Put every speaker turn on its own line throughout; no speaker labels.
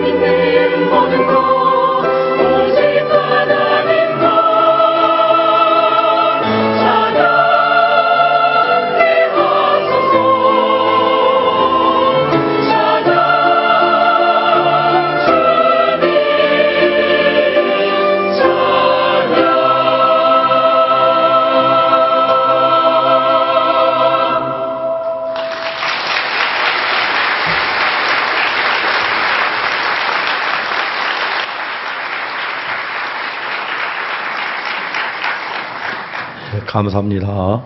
믿는 모든 것 오직 하나님만 찬양해 하소서. 찬양 주님 찬양.
감사합니다.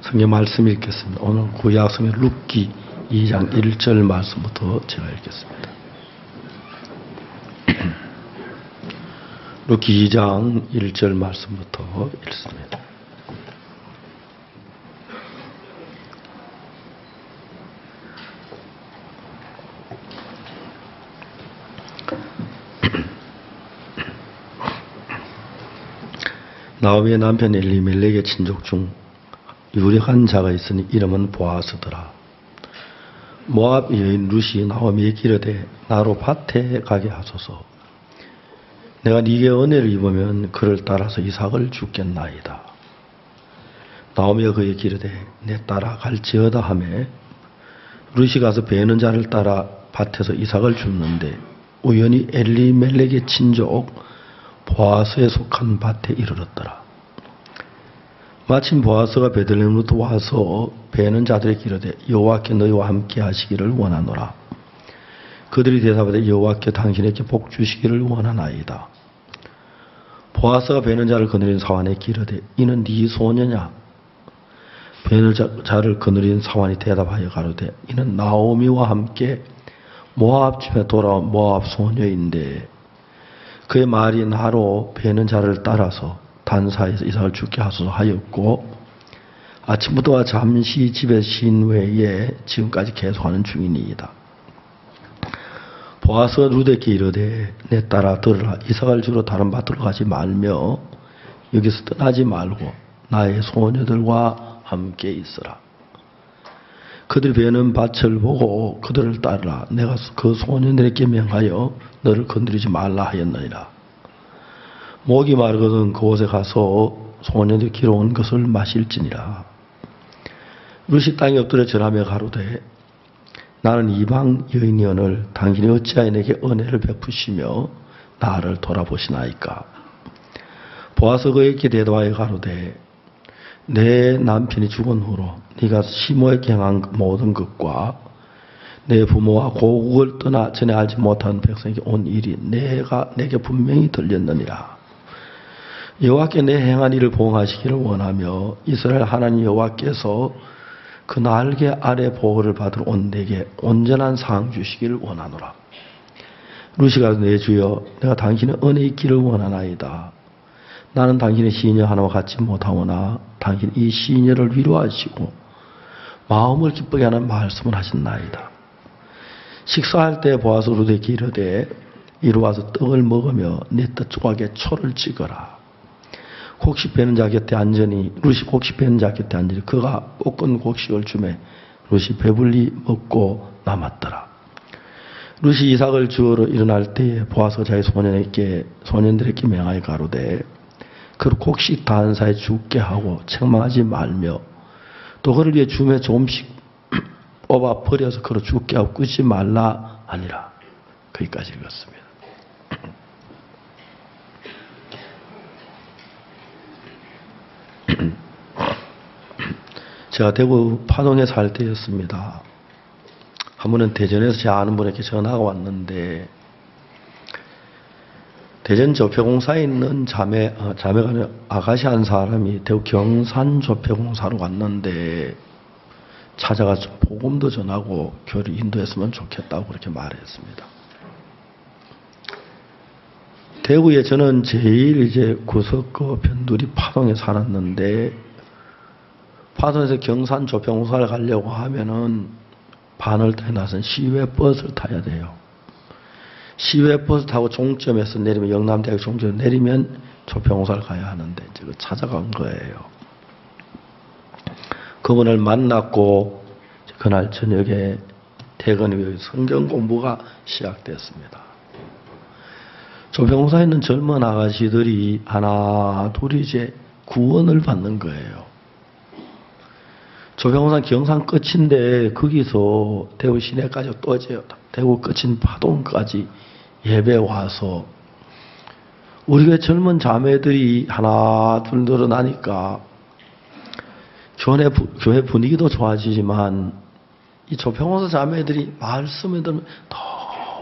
성경 말씀 읽겠습니다. 오늘 구약 성경 룻기 2장 1절 말씀부터 제가 읽겠습니다. 룻기 2장 1절 말씀부터 읽습니다. 나오미의 남편 엘리멜렉의 친족 중 유력한 자가 있으니 이름은 보아스더라. 모압 여인 룻이 나오미에게 이르되 나로 밭에 가게 하소서. 내가 네게 은혜를 입으면 그를 따라서 이삭을 주겠나이다. 나오미가 그에게 이르되 내 따라 갈지어다 하매 룻이 가서 베는 자를 따라 밭에서 이삭을 줍는데 우연히 엘리멜렉의 친족 보아스에 속한 밭에 이르렀더라. 마침 보아스가 베들레헴부터 와서 베는 자들에게 이르되 여호와께 너희와 함께 하시기를 원하노라. 그들이 대답하되 여호와께 당신에게 복 주시기를 원하나이다. 보아스가 베는 자를 거느린 사환에게 이르되 이는 네 소녀냐? 베는 자를 거느린 사환이 대답하여 가로되 이는 나오미와 함께 모압 집에 돌아온 모압 소녀인데 그의 말이 나로 베는 자를 따라서 단사에서 이삭을 죽게 하소서 하였고 아침부터 잠시 집에 쉰 외에 지금까지 계속하는 중이니이다. 보아스가 룻에게 이르되 내 딸아 들으라. 이삭을 주러 다른 밭으로 가지 말며 여기서 떠나지 말고 나의 소녀들과 함께 있으라. 그들이 베는 밭을 보고 그들을 따르라. 내가 그 소년들에게 명하여 너를 건드리지 말라 하였느니라. 목이 마르거든 그곳에 가서 소년들이 길어온 것을 마실지니라. 룻이 땅에 엎드려 절하며 가로되 나는 이방 여인이오늘 당신이 어찌하여 내게 은혜를 베푸시며 나를 돌아보시나이까. 보아스 그에게 대답하여 가로되 내 남편이 죽은 후로 네가 시모에게 행한 모든 것과 내 부모와 고국을 떠나 전에 알지 못한 백성에게 온 일이 내게 분명히 들렸느니라. 여호와께 내 행한 일을 보응하시기를 원하며 이스라엘 하나님 여호와께서 그 날개 아래 보호를 받으러 온 내게 온전한 상 주시기를 원하노라. 룻이 가서 내 주여 내가 당신의 은혜 있기를 원하나이다. 나는 당신의 시녀 하나와 같지 못하오나 당신 이 시녀를 위로하시고 마음을 기쁘게 하는 말씀을 하신나이다. 식사할 때 보아스 룻에게 이르되 이리 와서 떡을 먹으며 내 떡 조각에 초를 찍어라. 곡식 베는 자 곁에 앉으니 룻이 곡식 베는 자 곁에 앉으니 그가 볶은 곡식을 주매 룻이 배불리 먹고 남았더라. 룻이 이삭을 주우러 일어날 때에 보아스가 자기 소년들에게 명하여 가로되 그 곡식 단사에 죽게 하고 책망하지 말며 또 그를 위해 주매 조금씩 뽑아 버려서 그를 죽게 하고 끄지 말라 하니라. 거기까지 읽었습니다. 제가 대구 파동에 살 때였습니다. 한 번은 대전에서 제 아는 분에게 전화가 왔는데 대전 조폐공사에 있는 자매가 아니라 아가씨 한 사람이 대구 경산 조폐공사로 왔는데 찾아가서 복음도 전하고 교회를 인도했으면 좋겠다고 그렇게 말했습니다. 대구에 저는 제일 이제 구석구 변두리 파동에 살았는데 파동에서 경산 조폐공사를 가려고 하면은 바늘터에 나선 시외버스를 타야 돼요. 시외버스 타고 종점에서 내리면 영남대학 종점에 내리면 조폐공사를 가야 하는데 제가 찾아간 거예요. 그분을 만났고 그날 저녁에 퇴근 후에 성경 공부가 시작됐습니다. 조평사에 있는 젊은 아가씨들이 하나 둘이 이제 구원을 받는 거예요. 조평사 경산 끝인데 거기서 대구 시내까지 또 이제 대구 끝인 파동까지 예배 와서 우리 교회 젊은 자매들이 하나 둘 늘어나니까 교회 분위기도 좋아지지만 이 조평사 자매들이 말씀을 들으면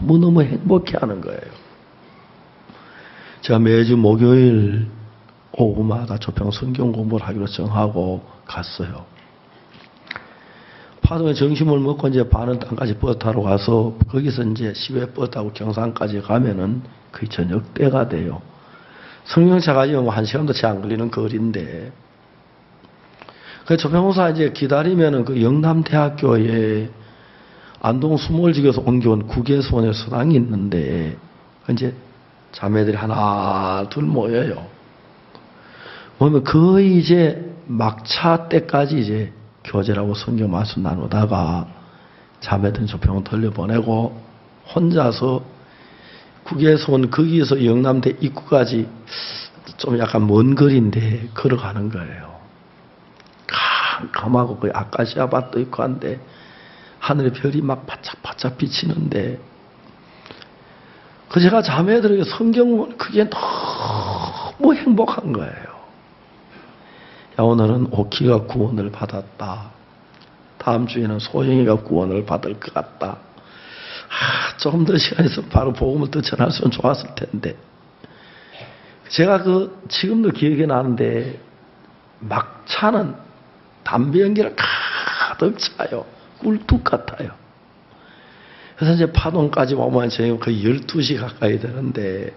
너무너무 행복해하는 거예요. 제가 매주 목요일 오후마다 조평 성경 공부를 하기로 정하고 갔어요. 파동에 점심을 먹고 이제 반은 땅까지 버스 타러 가서 거기서 이제 시외 버스 타고 경산까지 가면은 거의 저녁 때가 돼요. 성경차 가지면 뭐 1시간도 채 안 걸리는 거리인데, 그 조평사 이제 기다리면은 그 영남대학교에 안동 수몰직에서 옮겨온 국외소녀 수당이 있는데, 이제 자매들이 하나 둘 모여요. 보면 거의 이제 막차 때까지 이제 교제라고 성경 말씀 나누다가 자매들은 조평을 돌려보내고 혼자서 국에서 온 거기에서 영남대 입구까지 좀 약간 먼 거리인데 걸어가는 거예요. 캄캄하고 거의 아카시아 밭도 있고 한데 하늘에 별이 막 바짝바짝 비치는데 그 제가 자매들에게 성경은 그게 너무 행복한 거예요. 야, 오늘은 오키가 구원을 받았다. 다음 주에는 소영이가 구원을 받을 것 같다. 조금 더 시간이 있으면 바로 복음을 더 전했으면 좋았을 텐데. 제가 지금도 기억이 나는데, 막차는 담배 연기를 가득 차요. 꿀뚝 같아요. 그래서 이제 파동까지 오면 저희 거의 12시 가까이 되는데,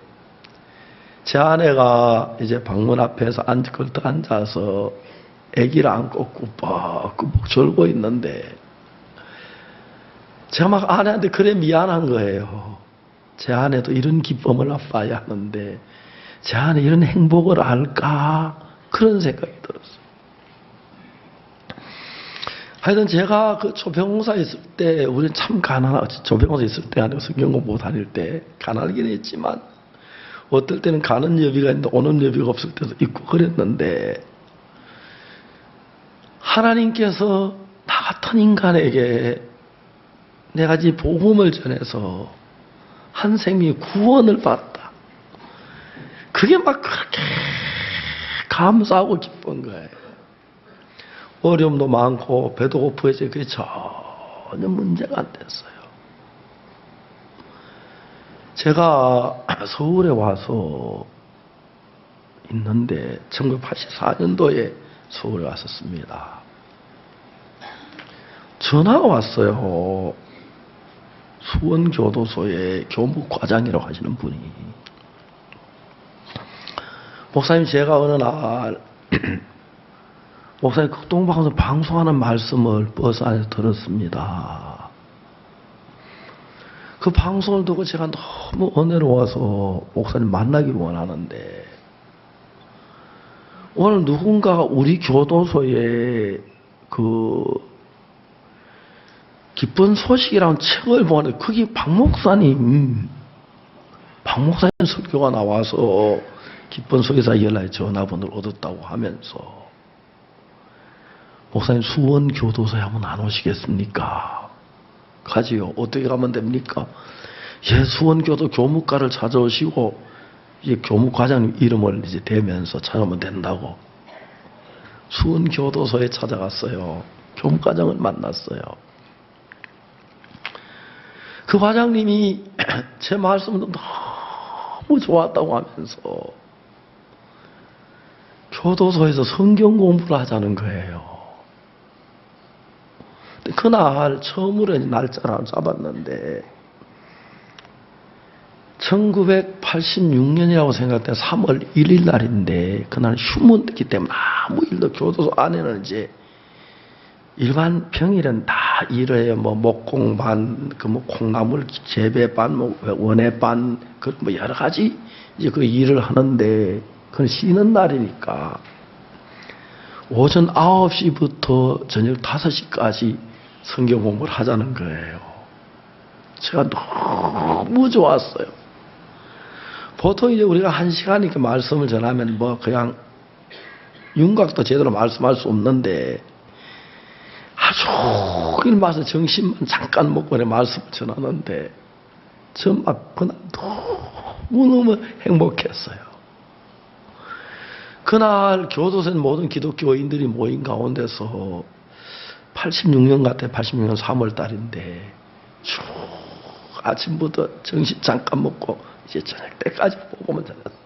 제 아내가 이제 방문 앞에서 걸터 앉아서 아기를 안고 꾸벅꾸벅 졸고 있는데, 제가 막 아내한테 그래 미안한 거예요. 제 아내도 이런 기쁨을 맛봐야 하는데 제 아내 이런 행복을 알까? 그런 생각이 들었어요. 하여튼 제가 그 조평사에 있을 때 우리는 참 가난하지. 조평사에 있을 때 아니고 성경 공부 다닐 때 가난하긴 했지만 어떨 때는 가는 여비가 있는데 오는 여비가 없을 때도 있고 그랬는데 하나님께서 나 같은 인간에게 내가 이 복음을 전해서 한 생명이 구원을 받다. 그게 막 그렇게 감사하고 기쁜 거예요. 어려움도 많고 배도 고프해서 그게 전혀 문제가 안 됐어요. 제가 서울에 와서 있는데 1984년도에 서울에 왔었습니다. 전화가 왔어요. 수원교도소의 교무과장이라고 하시는 분이. 목사님, 제가 어느 날 목사님 극동방송 방송하는 말씀을 버스 안에서 들었습니다. 그 방송을 듣고 제가 너무 은혜로워서 목사님 만나기 원하는데 오늘 누군가가 우리 교도소에 기쁜 소식이라는 책을 보는데 거기 박 목사님 설교가 나와서 기쁜 소식사 연락에 전화번호를 얻었다고 하면서 목사님 수원교도소에 한번 안 오시겠습니까? 가지요. 어떻게 가면 됩니까? 예, 수원교도 교무과를 찾아오시고 이제 교무과장님 이름을 이제 대면서 찾아오면 된다고. 수원교도소에 찾아갔어요. 교무과장을 만났어요. 그 과장님이 제 말씀도 너무 좋았다고 하면서 교도소에서 성경 공부를 하자는 거예요. 그날 처음으로 날짜를 잡았는데 1986년이라고 생각할 때 3월 1일 날인데 그날 휴무였기 때문에 아무 일도 교도소 안에는 이제 일반 평일은 다 일해요. 뭐 목공반, 콩나물 재배반, 원예반, 여러 가지 이제 그 일을 하는데 그건 쉬는 날이니까 오전 9시부터 저녁 5시까지 성경 공부를 하자는 거예요. 제가 너무 좋았어요. 보통 이제 우리가 1시간 이렇게 말씀을 전하면 뭐 그냥 윤곽도 제대로 말씀할 수 없는데 하루 종일 말씀 정신만 잠깐 먹고 말씀을 전하는데 정말 그날 너무너무 행복했어요. 그날 교도소에 모든 기독교인들이 모인 가운데서 86년 같아요. 86년 3월 달인데 쭉 아침부터 정신 잠깐 먹고 이제 저녁 때까지 보고만 전했어요.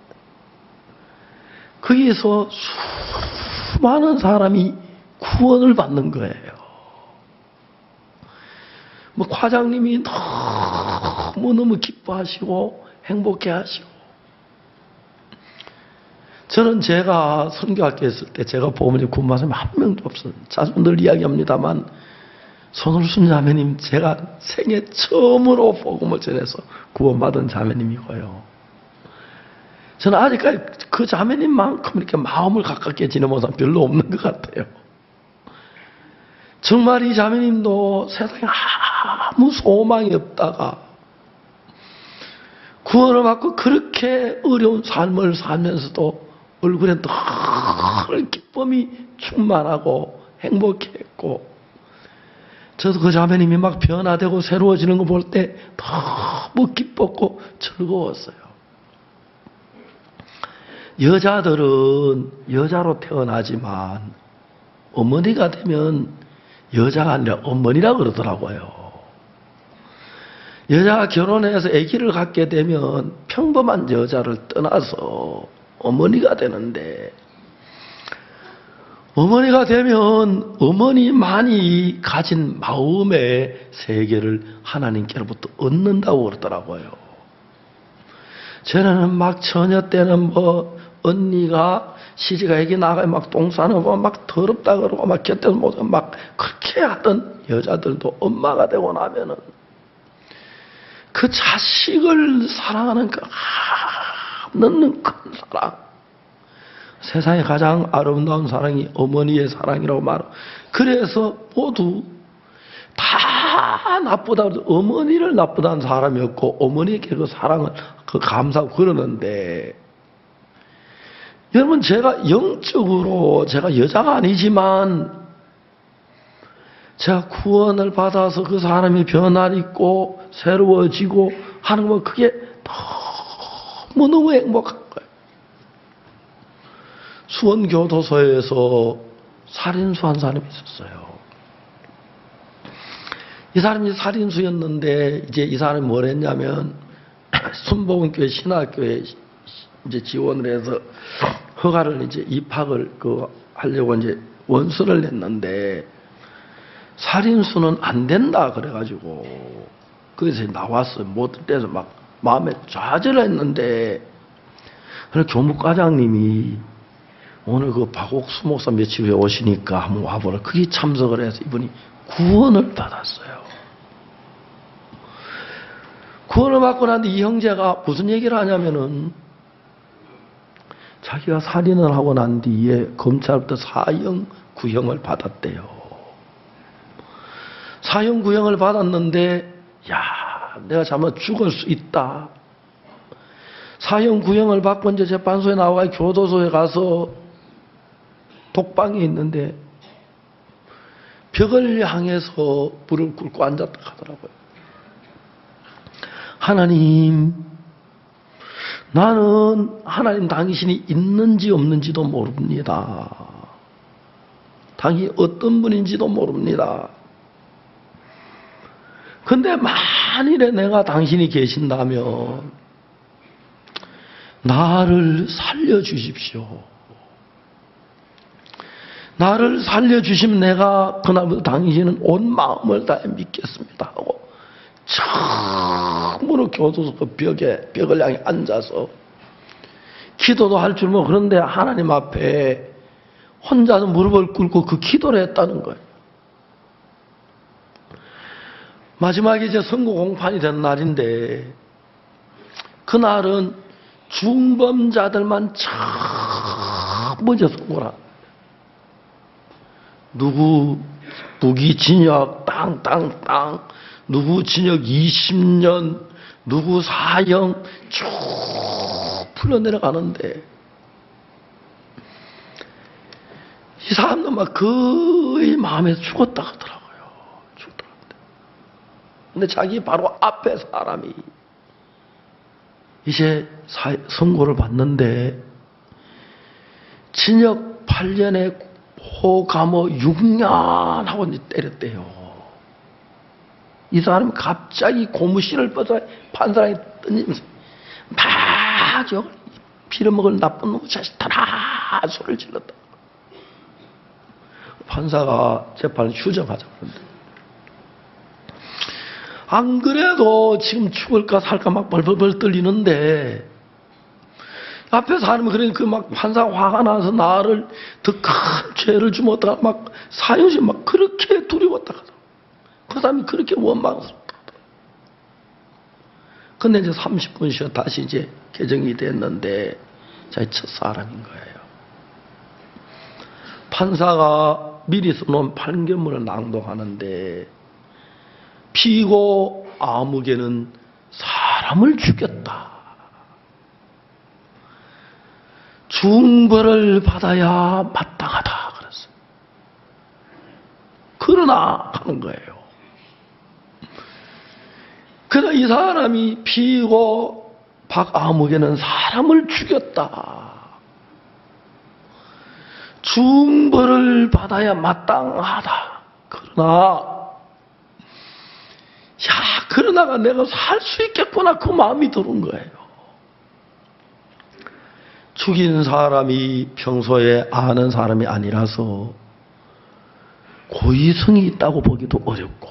거기에서 수많은 사람이 구원을 받는 거예요. 뭐 과장님이 너무너무 기뻐하시고 행복해하시고, 저는 제가 선교학교에 있을 때 제가 보면 군마선이 한 명도 없어요. 자주 늘 이야기합니다만 손울순 자매님 제가 생애 처음으로 복음을 전해서 구원받은 자매님이고요. 저는 아직까지 그 자매님만큼 이렇게 마음을 가깝게 지내본 사람 별로 없는 것 같아요. 정말 이 자매님도 세상에 아무 소망이 없다가 구원을 받고 그렇게 어려운 삶을 살면서도 얼굴에 늘 기쁨이 충만하고 행복했고, 저도 그 자매님이 막 변화되고 새로워지는 거 볼 때 너무 기뻤고 즐거웠어요. 여자들은 여자로 태어나지만 어머니가 되면 여자가 아니라 어머니라 그러더라고요. 여자가 결혼해서 아기를 갖게 되면 평범한 여자를 떠나서 어머니가 되는데, 어머니가 되면 어머니만이 가진 마음의 세계를 하나님께로부터 얻는다고 그러더라고요. 저는 막 처녀 때는 뭐 언니가 시집가 애기 나가면 막 똥 싸는 거 막 더럽다 그러고 막 곁에서 막 그렇게 하던 여자들도 엄마가 되고 나면은 그 자식을 사랑하는 그 넣는 큰 사랑, 세상에 가장 아름다운 사랑이 어머니의 사랑이라고 말하고, 그래서 모두 다 나쁘다, 어머니를 나쁘다는 사람이 없고 어머니에게 그 사랑을 그 감사하고 그러는데, 여러분 제가 영적으로 제가 여자가 아니지만 제가 구원을 받아서 그 사람이 변화를 있고 새로워지고 하는 건 그게 너무너무 행복한 거예요. 수원교도소에서 살인수 한 사람이 있었어요. 이 사람이 살인수였는데 이제 이 사람이 뭘 했냐면 순복음교회 신학교에 이제 지원을 해서 허가를 이제 입학을 하려고 이제 원서를 냈는데 살인수는 안 된다 그래가지고 거기서 나왔어요. 못 돼서 막 마음에 좌절했는데, 그래서 교무과장님이 오늘 그 박옥수 목사 며칠 후에 오시니까 한번 와보라. 그게 참석을 해서 이분이 구원을 받았어요. 구원을 받고 난데 이 형제가 무슨 얘기를 하냐면은 자기가 살인을 하고 난 뒤에 검찰부터 사형 구형을 받았대요. 사형 구형을 받았는데 야, 내가 잘못 죽을 수 있다. 사형 구형을 받고 이제 재판소에 나와 교도소에 가서 독방에 있는데 벽을 향해서 불을 꿇고 앉았다 하더라고요. 하나님, 나는 하나님 당신이 있는지 없는지도 모릅니다. 당신이 어떤 분인지도 모릅니다. 근데 만일에 내가 당신이 계신다면 나를 살려주십시오. 나를 살려주시면 내가 그날부터 당신은 온 마음을 다해 믿겠습니다 하고 처음으로 교도소 그 벽을 향해 앉아서 기도도 할 줄 모르고, 그런데 하나님 앞에 혼자서 무릎을 꿇고 그 기도를 했다는 거예요. 마지막에 이제 선고 공판이 된 날인데, 그날은 중범자들만 먼저 선고를 합니다. 누구 무기징역 땅 누구 징역 20년, 누구 사형 쭉 풀려내려가는데 이 사람도 막 거의 마음에서 죽었다 하더라고요. 죽었다 하는데. 근데 자기 바로 앞에 사람이 이제 선고를 받는데 징역 8년에 감호 6년 하고 때렸대요. 이 사람이 갑자기 고무신을 벗어 판사랑에 던지면서 막 빌어먹을 나쁜 놈 자식들아 소리를 질렀다. 판사가 재판을 휴정하자 그러는데 안 그래도 지금 죽을까 살까 막 벌벌벌 떨리는데 앞에 사람이 그러니까 그 막 판사가 화가 나서 나를 더 큰 죄를 주면 어떡하 막 사형시 막 그렇게 두려웠다 하더라고. 그 사람이 그렇게 원망스럽다 하더라고. 근데 이제 30분 쉬어 다시 이제 개정이 됐는데 자기 첫사랑인 거예요. 판사가 미리 써놓은 판결문을 낭독하는데 피고 아무개는 사람을 죽였다. 중벌을 받아야 마땅하다 그랬어요. 그러나 하는 거예요. 그러나 이 사람이 피고 박아무개는 사람을 죽였다. 중벌을 받아야 마땅하다. 그러나가 내가 살 수 있겠구나 그 마음이 드는 거예요. 죽인 사람이 평소에 아는 사람이 아니라서 고의성이 있다고 보기도 어렵고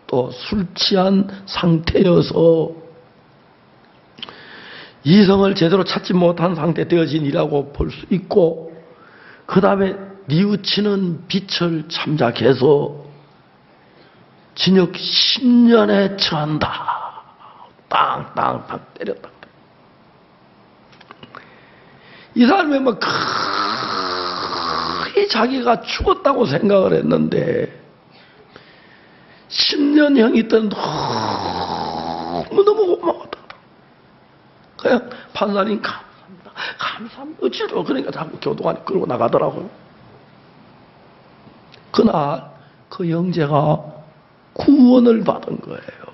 또 술 취한 상태여서 이성을 제대로 찾지 못한 상태 되어진이라고 볼 수 있고 그 다음에 뉘우치는 빛을 참작해서 징역 10년에 처한다. 땅땅땅 때렸다. 이 사람이 막 거의 자기가 죽었다고 생각을 했는데 10년형이 있던 너무너무 고마웠다. 그냥 판사님 감사합니다. 감사합니다. 어찌로 그러니까 자꾸 교도관이 끌고 나가더라고요. 그날 그 형제가 구원을 받은 거예요.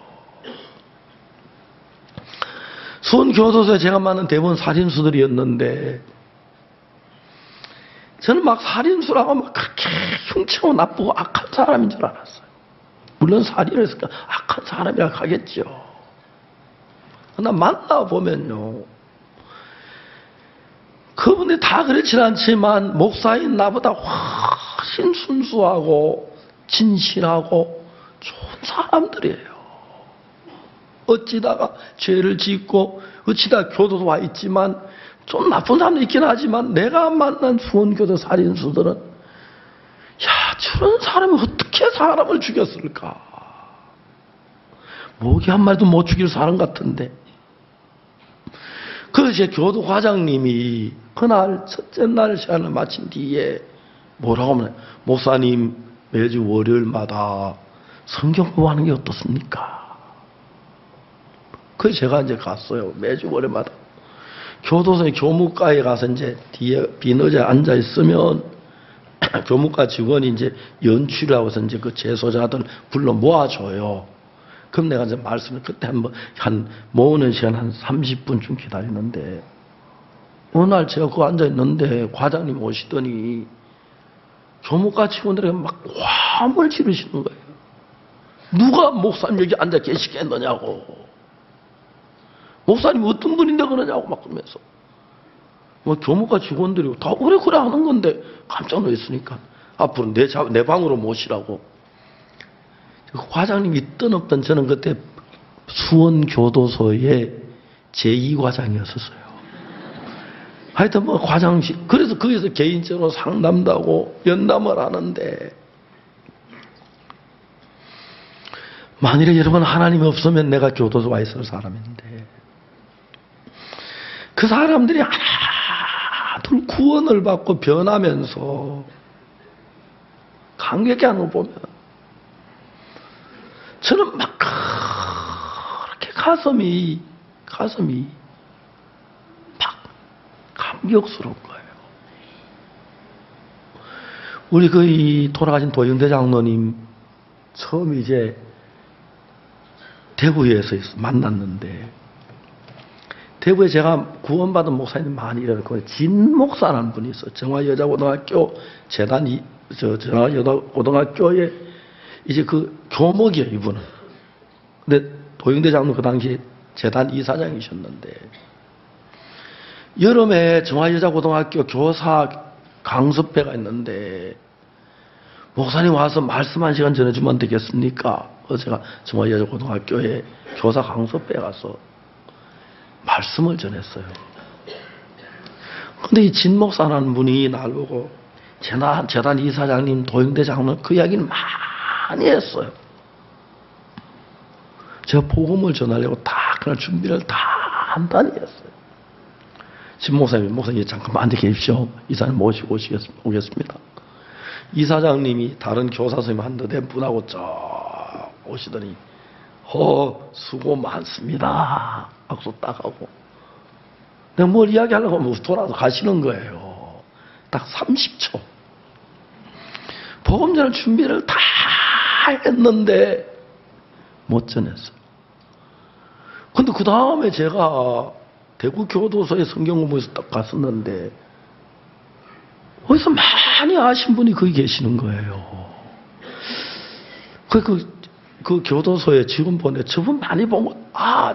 수원교도소에 제가 만난 대부분 살인수들이었는데 저는 막 살인수라고 막 그렇게 흉측하고 나쁘고 악한 사람인 줄 알았어요. 물론 살인을 했으니까 악한 사람이라 하겠죠. 그러나 만나보면요. 그분들이 다 그렇진 않지만 목사인 나보다 훨씬 순수하고 진실하고 좋은 사람들이에요. 어찌다가 죄를 짓고 어찌다 교도소 와 있지만 좀 나쁜 사람도 있긴 하지만 내가 만난 수원교도 살인수들은 야 저런 사람이 어떻게 사람을 죽였을까. 모기 한 마리도 못 죽일 사람 같은데. 그래서 교도 과장님이 그날 첫째 날 시간을 마친 뒤에 뭐라고 하면 목사님 매주 월요일마다 성경 공부하는 게 어떻습니까? 그래서 제가 이제 갔어요. 매주 월요일마다. 교도소의 교무과에 가서 이제 뒤에 빈 의자에 앉아 있으면 교무과 직원이 이제 연출이라고 해서 이제 그 재소자들 불러 모아줘요. 그럼 내가 이제 말씀을 그때 한 모으는 시간 한 30분쯤 기다리는데 어느 날 제가 그거 앉아 있는데 과장님 오시더니 교무과 직원들에게 막 화음을 지르시는 거예요. 누가 목사님 여기 앉아 계시겠느냐고. 목사님 어떤 분인데 그러냐고 막 그러면서. 뭐 교무과 직원들이 다 그래 하는 건데 깜짝 놀랐으니까 앞으로 내 방으로 모시라고. 과장님이 있던 없던 저는 그때 수원교도소의 제2과장이었었어요. 하여튼 뭐 과장실, 그래서 거기서 개인적으로 상담도 하고 연담을 하는데 만일에 여러분 하나님이 없으면 내가 교도소 와 있을 사람인데 그 사람들이 하나둘 구원을 받고 변하면서 감격해 하는 거 보면 저는 막 그렇게 가슴이 막 감격스러운 거예요. 우리 이 돌아가신 도영대 장로님 처음 이제 대구에서 만났는데, 대구에 제가 구원받은 목사님 많이 일어났고, 진 목사라는 분이 있어요. 정화여자고등학교 재단 정화여자고등학교에 이제 그 교목이에요, 이분은. 근데 도영대 장로 그 당시 재단 이사장이셨는데, 여름에 정화여자고등학교 교사 강습회가 있는데, 목사님 와서 말씀 한 시간 전해주면 안 되겠습니까? 그래서 제가 정화여자고등학교에 교사 강습회에 가서 말씀을 전했어요. 근데 이 진 목사라는 분이 날 보고 재단 이사장님, 도영대 장로 그 이야기를 많이 했어요. 제가 복음을 전하려고 다 그날 준비를 다 한단히 했어요. 진 목사님 잠깐만 앉아 계십시오. 이사님 모시고 오겠습니다. 이사장님이 다른 교사 선생님 한두 대 분하고 쫙 오시더니 수고 많습니다. 악수 딱 하고, 내가 뭘 이야기하려고 하면 돌아서 가시는 거예요. 딱 30초. 복음 전할 준비를 다 했는데 못 전했어요. 근데 그 다음에 제가 대구 교도소에 성경 공부에서 딱 갔었는데, 어디서 많이 아신 분이 거기 계시는 거예요. 그 교도소에 직원 보내, 저분 많이 본 거,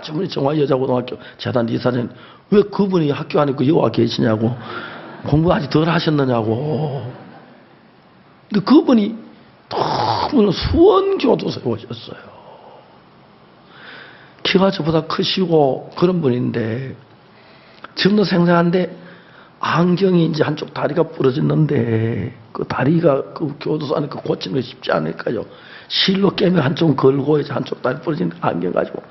저분이 정화여자고등학교 재단 이사장, 왜 그분이 학교 안에 여와 계시냐고, 공부 아직 덜 하셨느냐고. 근데 그분이 너무 수원교도소에 오셨어요. 키가 저보다 크시고 그런 분인데, 지금도 생생한데, 안경이 이제 한쪽 다리가 부러졌는데, 그 다리가 그 교도소 안에 그 고치는 거 쉽지 않을까요? 실로 깨면 한쪽 걸고 이제 한쪽 다리 부러진 안경 가지고.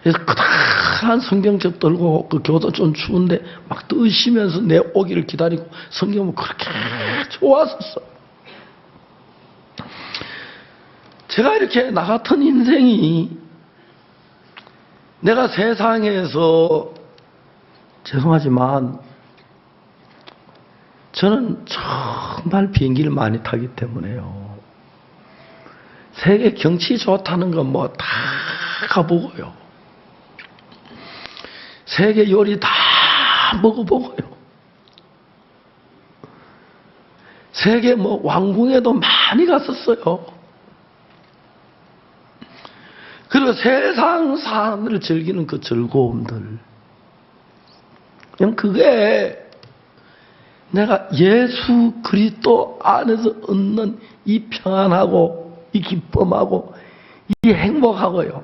그래서 크다란 성경책 들고 그 교도 좀 추운데 막 뜨시면서 내 오기를 기다리고 성경을 그렇게 좋았었어. 제가 이렇게 나 같은 인생이, 내가 세상에서, 죄송하지만 저는 정말 비행기를 많이 타기 때문에요. 세계 경치 좋다는 건 뭐 다 가보고요. 세계 요리 다 먹어보고요. 세계 왕궁에도 많이 갔었어요. 그리고 세상 사람들을 즐기는 그 즐거움들, 그냥 그게 내가 예수 그리스도 안에서 얻는 이 평안하고 이 기쁨하고 이 행복하고요,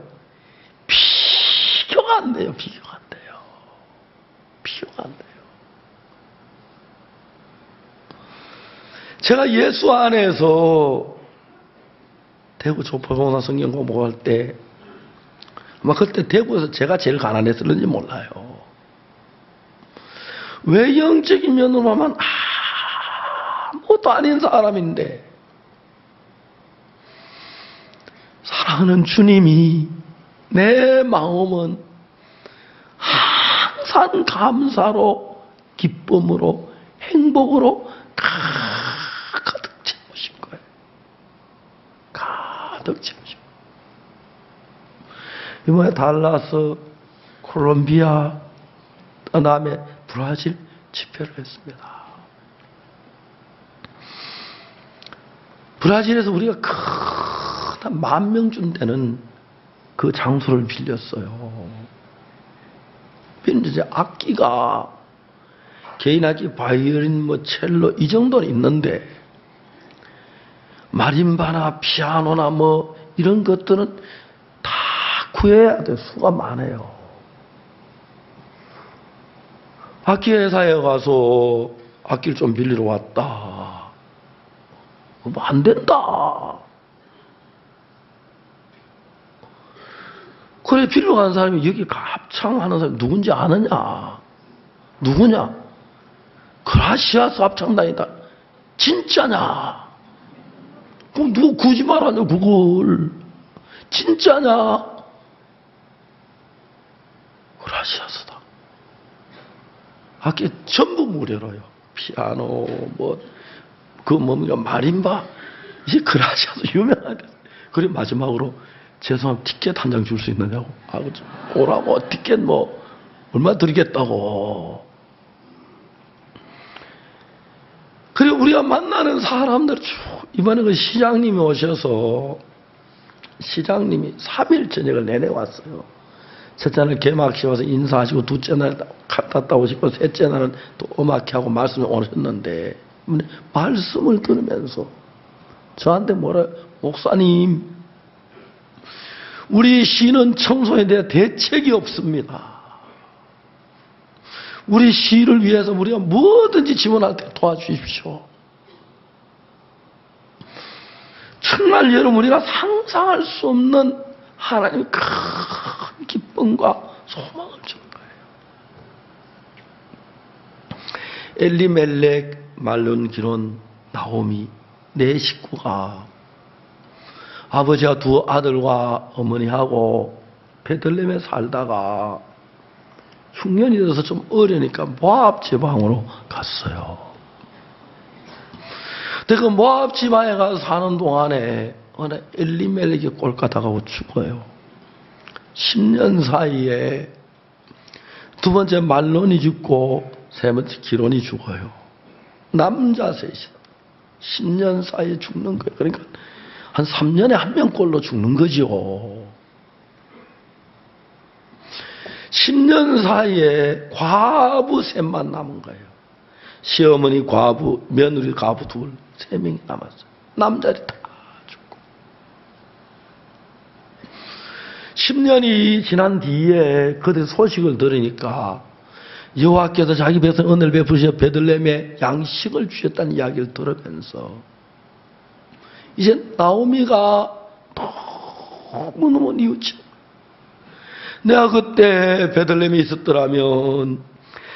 비교가 안 돼요. 비교가 안 돼요. 비교가 안 돼요. 제가 예수 안에서 대구 조포공사 성경 공부할 때, 아마 그때 대구에서 제가 제일 가난했을는지 몰라요. 외형적인 면으로 하면 아무것도 아닌 사람인데, 사랑하는 주님이 내 마음은 항상 감사로, 기쁨으로, 행복으로 가득 채우신 거예요. 가득 채우신 거예요. 이번에 달라스, 콜롬비아, 그다음에 브라질 집회를 했습니다. 브라질에서 우리가 큰 10,000명 되는 그 장소를 빌렸어요. 이제 악기가 개인 악기, 바이올린, 첼로 이 정도는 있는데, 마림바나 피아노나 이런 것들은 다 구해야 돼. 수가 많아요. 악기 회사에 가서 악기를 좀 빌리러 왔다. 안 된다. 그래, 빌리러 간 사람이 여기 합창하는 사람이 누군지 아느냐? 누구냐? 그라시아스 합창단이다. 진짜냐? 그럼 누구 굳이 말하냐, 그걸. 진짜냐? 그라시아스다. 악기 전부 무료로요. 피아노, 뭡니까, 마림바. 이제 그라시아스 유명하게. 그리고 마지막으로, 죄송하면 티켓 한 장 줄 수 있느냐고. 오라고, 티켓 얼마 드리겠다고. 그리고 우리가 만나는 사람들 이번에 그 시장님이 오셔서 시장님이 3일 저녁을 내내 왔어요. 첫째 날 개막식 와서 인사하시고 둘째 날 갔다 오시고 셋째 날은 또 음악회하고 말씀을 오셨는데 말씀을 들으면서 저한테 목사님, 우리 시는 청소에 대해 대책이 없습니다. 우리 시를 위해서 우리가 뭐든지 지원할 때 도와주십시오. 정말 여러분, 우리가 상상할 수 없는 하나님의 큰 기쁨과 소망을 주는 거예요. 엘리멜렉, 말론, 기론, 나오미 네 식구가 아버지와 두 아들과 어머니하고 베들레헴에 살다가 흉년이 돼서 좀 어려니까 모압 지방으로 갔어요. 근데 그 모압 지방에 가서 사는 동안에 어느 엘리멜렉이 꼴까다가고 죽어요. 10년 사이에 두 번째 말론이 죽고 세 번째 기론이 죽어요. 남자 셋이다. 10년 사이에 죽는 거예요. 그러니까 한 3년에 한 명꼴로 죽는 거죠. 10년 사이에 과부 셋만 남은 거예요. 시어머니 과부, 며느리 과부 둘, 3명이 남았어요. 남자들이 다 죽고. 10년이 지난 뒤에 그들 소식을 들으니까 여호와께서 자기 백성 은혜를 베푸셔 베들레헴에 양식을 주셨다는 이야기를 들으면서 이제 나오미가 너무너무 뉘우쳐. 내가 그때 베들레헴에 있었더라면,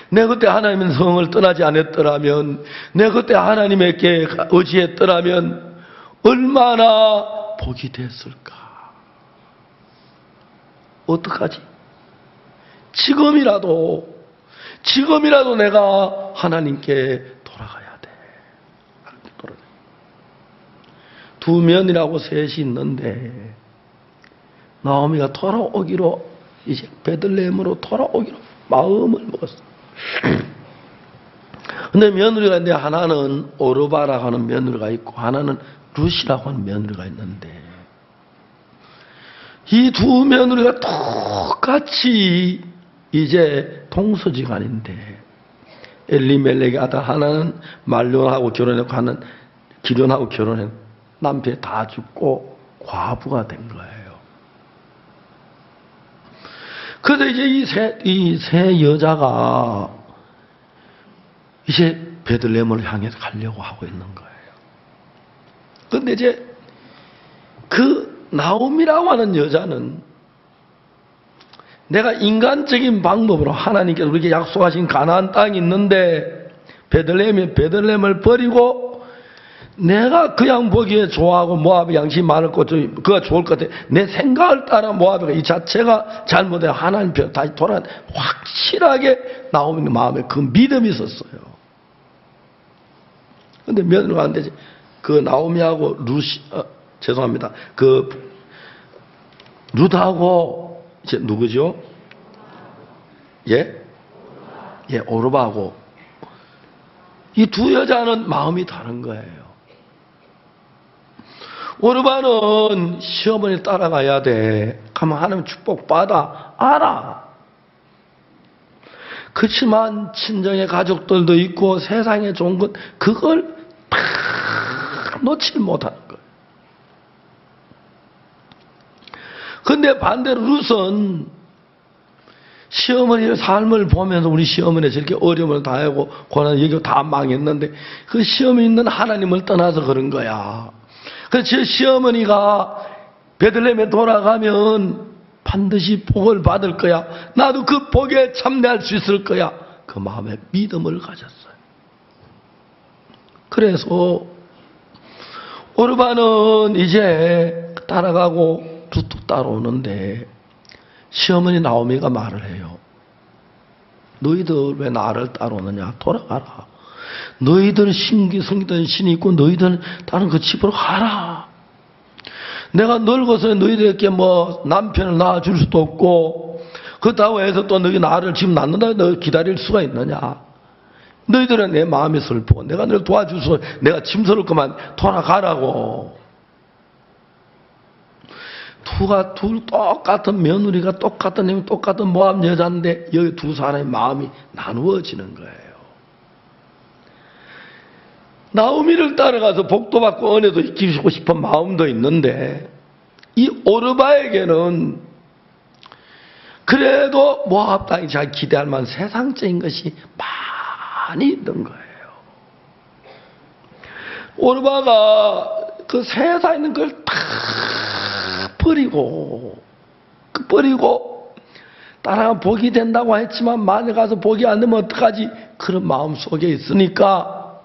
내가 그때 하나님의 성을 떠나지 않았더라면, 내가 그때 하나님에게 의지했더라면 얼마나 복이 됐을까. 어떡하지? 지금이라도 내가 하나님께 돌아가야 돼. 두 면이라고 셋이 있는데 나오미가 돌아오기로, 이제 베들레헴으로 돌아오기로 마음을 먹었어. 근데 며느리가 있는데 하나는 오르바라고 하는 며느리가 있고 하나는 룻이라고 하는 며느리가 있는데 이 두 며느리가 똑같이 이제 동서지간인데 엘리멜렉의 아들 하나는 말론하고 결혼했고 하나는 기론하고 결혼했고 남편이 다 죽고 과부가 된 거예요. 그래서 이제 이 세 여자가 이제 베들레헴을 향해서 가려고 하고 있는 거예요. 그런데 이제 그 나오미라고 하는 여자는 내가 인간적인 방법으로 하나님께서 우리에게 약속하신 가나안 땅이 있는데 베들레헴을 버리고 내가 그냥 보기에 좋아하고 모압의 양식이 많을 것 같아. 그가 좋을 것 같아. 내 생각을 따라 모압이가 이 자체가 잘못해 하나님 편 다시 돌아 확실하게 나오는 마음에 그 믿음이 있었어요. 그런데 며느리가 안 되지. 그 나오미하고 죄송합니다. 그 룻하고 이제 누구죠? 예, 오르바하고 이 두 여자는 마음이 다른 거예요. 오르바는 시어머니 따라가야 돼. 가면 하나님 축복받아. 알아. 그렇지만 친정의 가족들도 있고 세상에 좋은 것 그걸 다 놓지 못하는 거예요. 그런데 반대로 룻은 시어머니의 삶을 보면서 우리 시어머니 저렇게 어려움을 당하고 고난을 여기고 다 망했는데 그 시어머니 있는 하나님을 떠나서 그런 거야. 그래서 저 시어머니가 베들레헴에 돌아가면 반드시 복을 받을 거야. 나도 그 복에 참여할 수 있을 거야. 그 마음에 믿음을 가졌어요. 그래서 오르바는 이제 따라가고 룻도 따라오는데 시어머니 나오미가 말을 해요. 너희들 왜 나를 따라오느냐? 돌아가라. 너희들 신기 성기던 신이 있고 너희들 다른 그 집으로 가라. 내가 늙어서 너희들에게 뭐 남편을 낳아줄 수도 없고 그렇다고 해서 또 너희 나를 지금 낳는다고 너 기다릴 수가 있느냐? 너희들은 내 마음이 슬프고 내가 너를 도와줄 수 내가 짐스러울 거만 돌아가라고. 둘 똑같은 며느리가 똑같은 형 똑같은 모함 여자인데 여기 두 사람의 마음이 나누어지는 거예요. 나오미를 따라가서 복도 받고 은혜도 입히고 싶은 마음도 있는데 이 오르바에게는 그래도 모압 땅이 잘 기대할 만한 세상적인 것이 많이 있는 거예요. 오르바가 그 세상에 있는 걸 다 버리고 따라가 복이 된다고 했지만 만약 가서 복이 안 되면 어떡하지? 그런 마음 속에 있으니까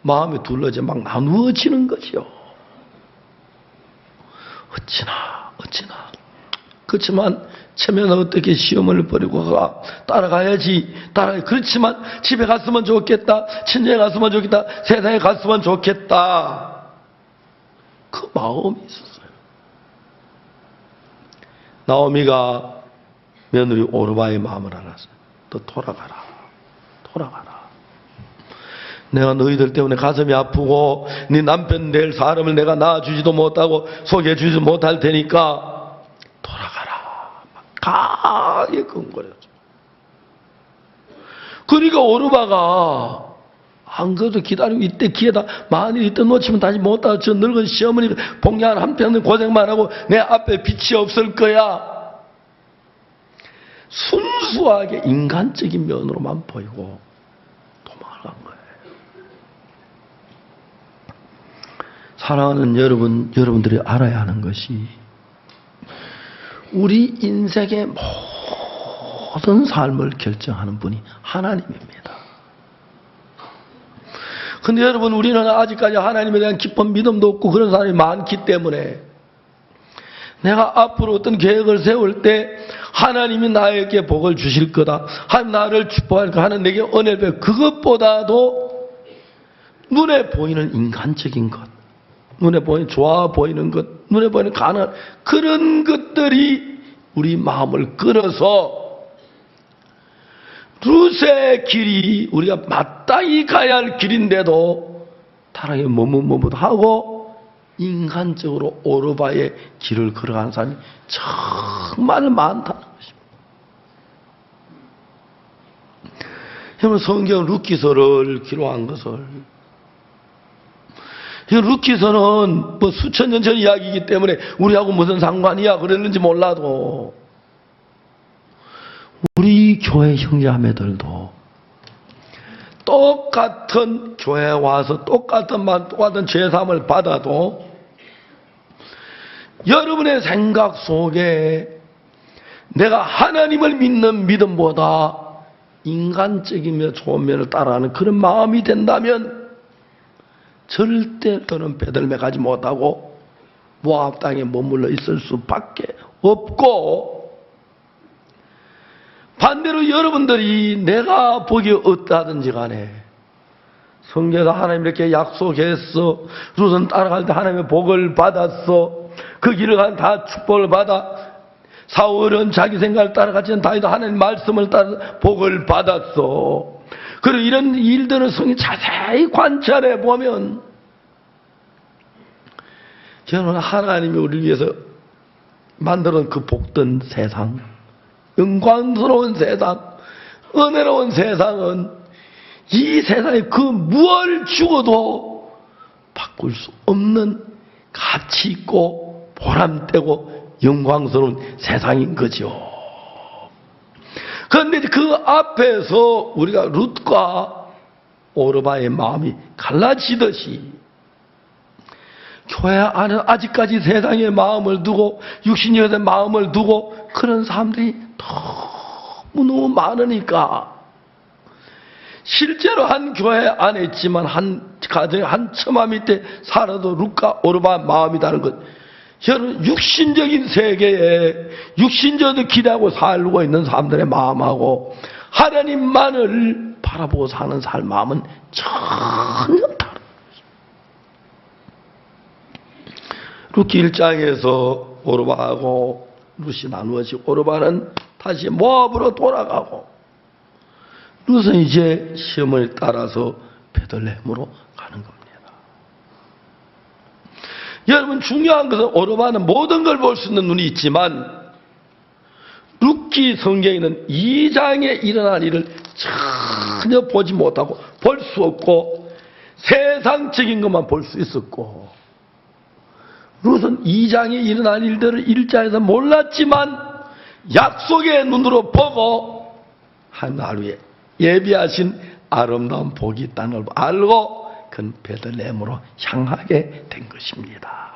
마음이 둘러져 막 나누어지는 거죠. 어찌나 그렇지만 처음에는 어떻게 시어머니를 버리고 따라가야지. 그렇지만 집에 갔으면 좋겠다. 친정에 갔으면 좋겠다. 세상에 갔으면 좋겠다. 그 마음이 있었어요. 나오미가 며느리 오르바의 마음을 알았어요. 너 돌아가라. 내가 너희들 때문에 가슴이 아프고 네 남편 될 사람을 내가 낳아주지도 못하고 소개해주지 못할 테니까 돌아가라. 강하게 근거렸죠. 그러니까 오르바가 안 그래도 기다리고 이때 기회다. 만일 이때 놓치면 다시 못하고 저 늙은 시어머니 봉양 한편은 고생만 하고 내 앞에 빛이 없을 거야. 순수하게 인간적인 면으로만 보이고 도망을 간 거예요. 사랑하는 여러분들이 알아야 하는 것이 우리 인생의 모든 삶을 결정하는 분이 하나님입니다. 근데 여러분 우리는 아직까지 하나님에 대한 깊은 믿음도 없고 그런 사람이 많기 때문에 내가 앞으로 어떤 계획을 세울 때 하나님이 나에게 복을 주실 거다. 하나님 나를 축복할 거다. 하나님 내게 은혜를 베풀 그것보다도 눈에 보이는 인간적인 것, 눈에 보이는 좋아 보이는 것, 눈에 보이는 가능한 그런 것들이 우리 마음을 끌어서 룻의 길이 우리가 마땅히 가야 할 길인데도 타락에 머뭇머뭇하고 인간적으로 오르바의 길을 걸어가는 사람이 정말 많다는 것입니다. 여러분 성경 룻기서를 기록한 것을 이 룻기서는 뭐 수천 년 전 이야기이기 때문에 우리하고 무슨 상관이야 그랬는지 몰라도 우리 교회 형제자매들도 똑같은 교회에 와서 똑같은 죄사함을 받아도 여러분의 생각 속에 내가 하나님을 믿는 믿음보다 인간적이며 좋은 면을 따라하는 그런 마음이 된다면 절대 너는 배들매 가지 못하고 모압 땅에 머물러 있을 수밖에 없고 반대로 여러분들이 내가 복이 어떠하든지 간에 성경에서 하나님 이렇게 약속했어. 룻은 따라갈 때 하나님의 복을 받았어. 그 길을 간 다 축복을 받아. 사울은 자기 생각을 따라가지 다윗도 하나님 말씀을 따라 복을 받았어. 그리고 이런 일들을 성경 자세히 관찰해 보면 저는 하나님이 우리를 위해서 만들어놓은 그 복된 세상, 영광스러운 세상, 은혜로운 세상은 이 세상에 그 무엇을 주고도 바꿀 수 없는 가치 있고 보람되고 영광스러운 세상인 거죠. 그런데 그 앞에서 우리가 룻과 오르바의 마음이 갈라지듯이 교회 안에 아직까지 세상의 마음을 두고 육신의 마음을 두고 그런 사람들이 너무너무 많으니까 실제로 한 교회 안에 있지만 한 가정의 한 처마 밑에 살아도 룻과 오르바 마음이라는 것 여러분, 육신적인 세계에 육신적으로 기대하고 살고 있는 사람들의 마음하고 하나님만을 바라보고 사는 삶 마음은 전혀 다른 거죠. 룻기 1장에서 오르바하고 룻이 나누어지고 오르바는 다시 모압으로 돌아가고 룻은 이제 시어머니를 따라서 베들레헴으로 가는 겁니다. 여러분, 중요한 것은 오르바는 모든 걸 볼 수 있는 눈이 있지만 룻기 성경에는 2장에 일어난 일을 전혀 보지 못하고 볼 수 없고 세상적인 것만 볼 수 있었고, 룻은 2장에 일어난 일들을 1장에서 몰랐지만 약속의 눈으로 보고 하나님 위에 예비하신 아름다운 복이 있다는 걸 알고 그는 베들레헴으로 향하게 된 것입니다.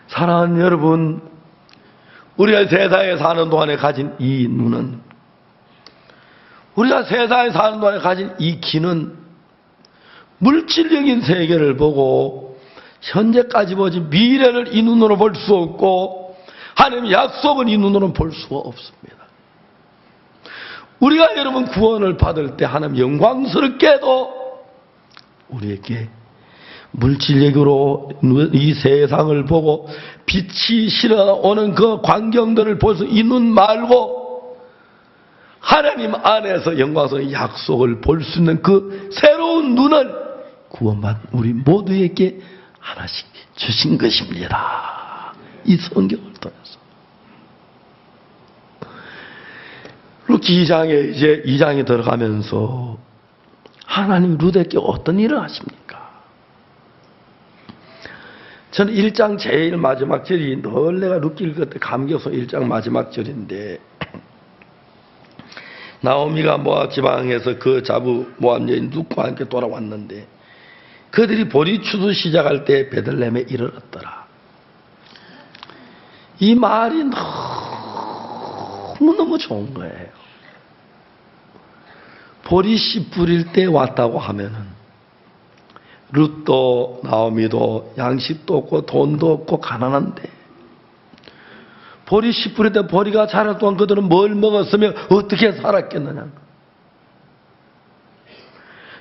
사랑하는 여러분, 우리가 세상에 사는 동안에 가진 이 눈은, 우리가 세상에 사는 동안에 가진 이 귀는 물질적인 세계를 보고 현재까지 보지 미래를 이 눈으로 볼 수 없고 하나님의 약속은 이 눈으로는 볼 수가 없습니다. 우리가 여러분 구원을 받을 때 하나님 영광스럽게도 우리에게 물질적으로 이 세상을 보고 빛이 실어오는 그 광경들을 볼 수 이 눈 말고 하나님 안에서 영광스러운 약속을 볼 수 있는 그 새로운 눈을 구원받은 우리 모두에게 하나씩 주신 것입니다. 이 성경을 통해서. 룻기 2장에 이제 2장에 들어가면서 하나님 룻에게 어떤 일을 하십니까? 저는 1장 제일 마지막 절이 늘 내가 룻기 읽을 때 감격해서 1장 마지막 절인데, 나오미가 모압 지방에서 그 자부 모압 여인 룻과 함께 돌아왔는데 그들이 보리 추수 시작할 때 베들레헴에 이르렀더라. 이 말이 너무너무 좋은 거예요. 보리 씨 뿌릴 때 왔다고 하면은 룻도 나오미도 양식도 없고 돈도 없고 가난한데 보리 씨 뿌릴 때 보리가 자랄 동안 그들은 뭘 먹었으며 어떻게 살았겠느냐.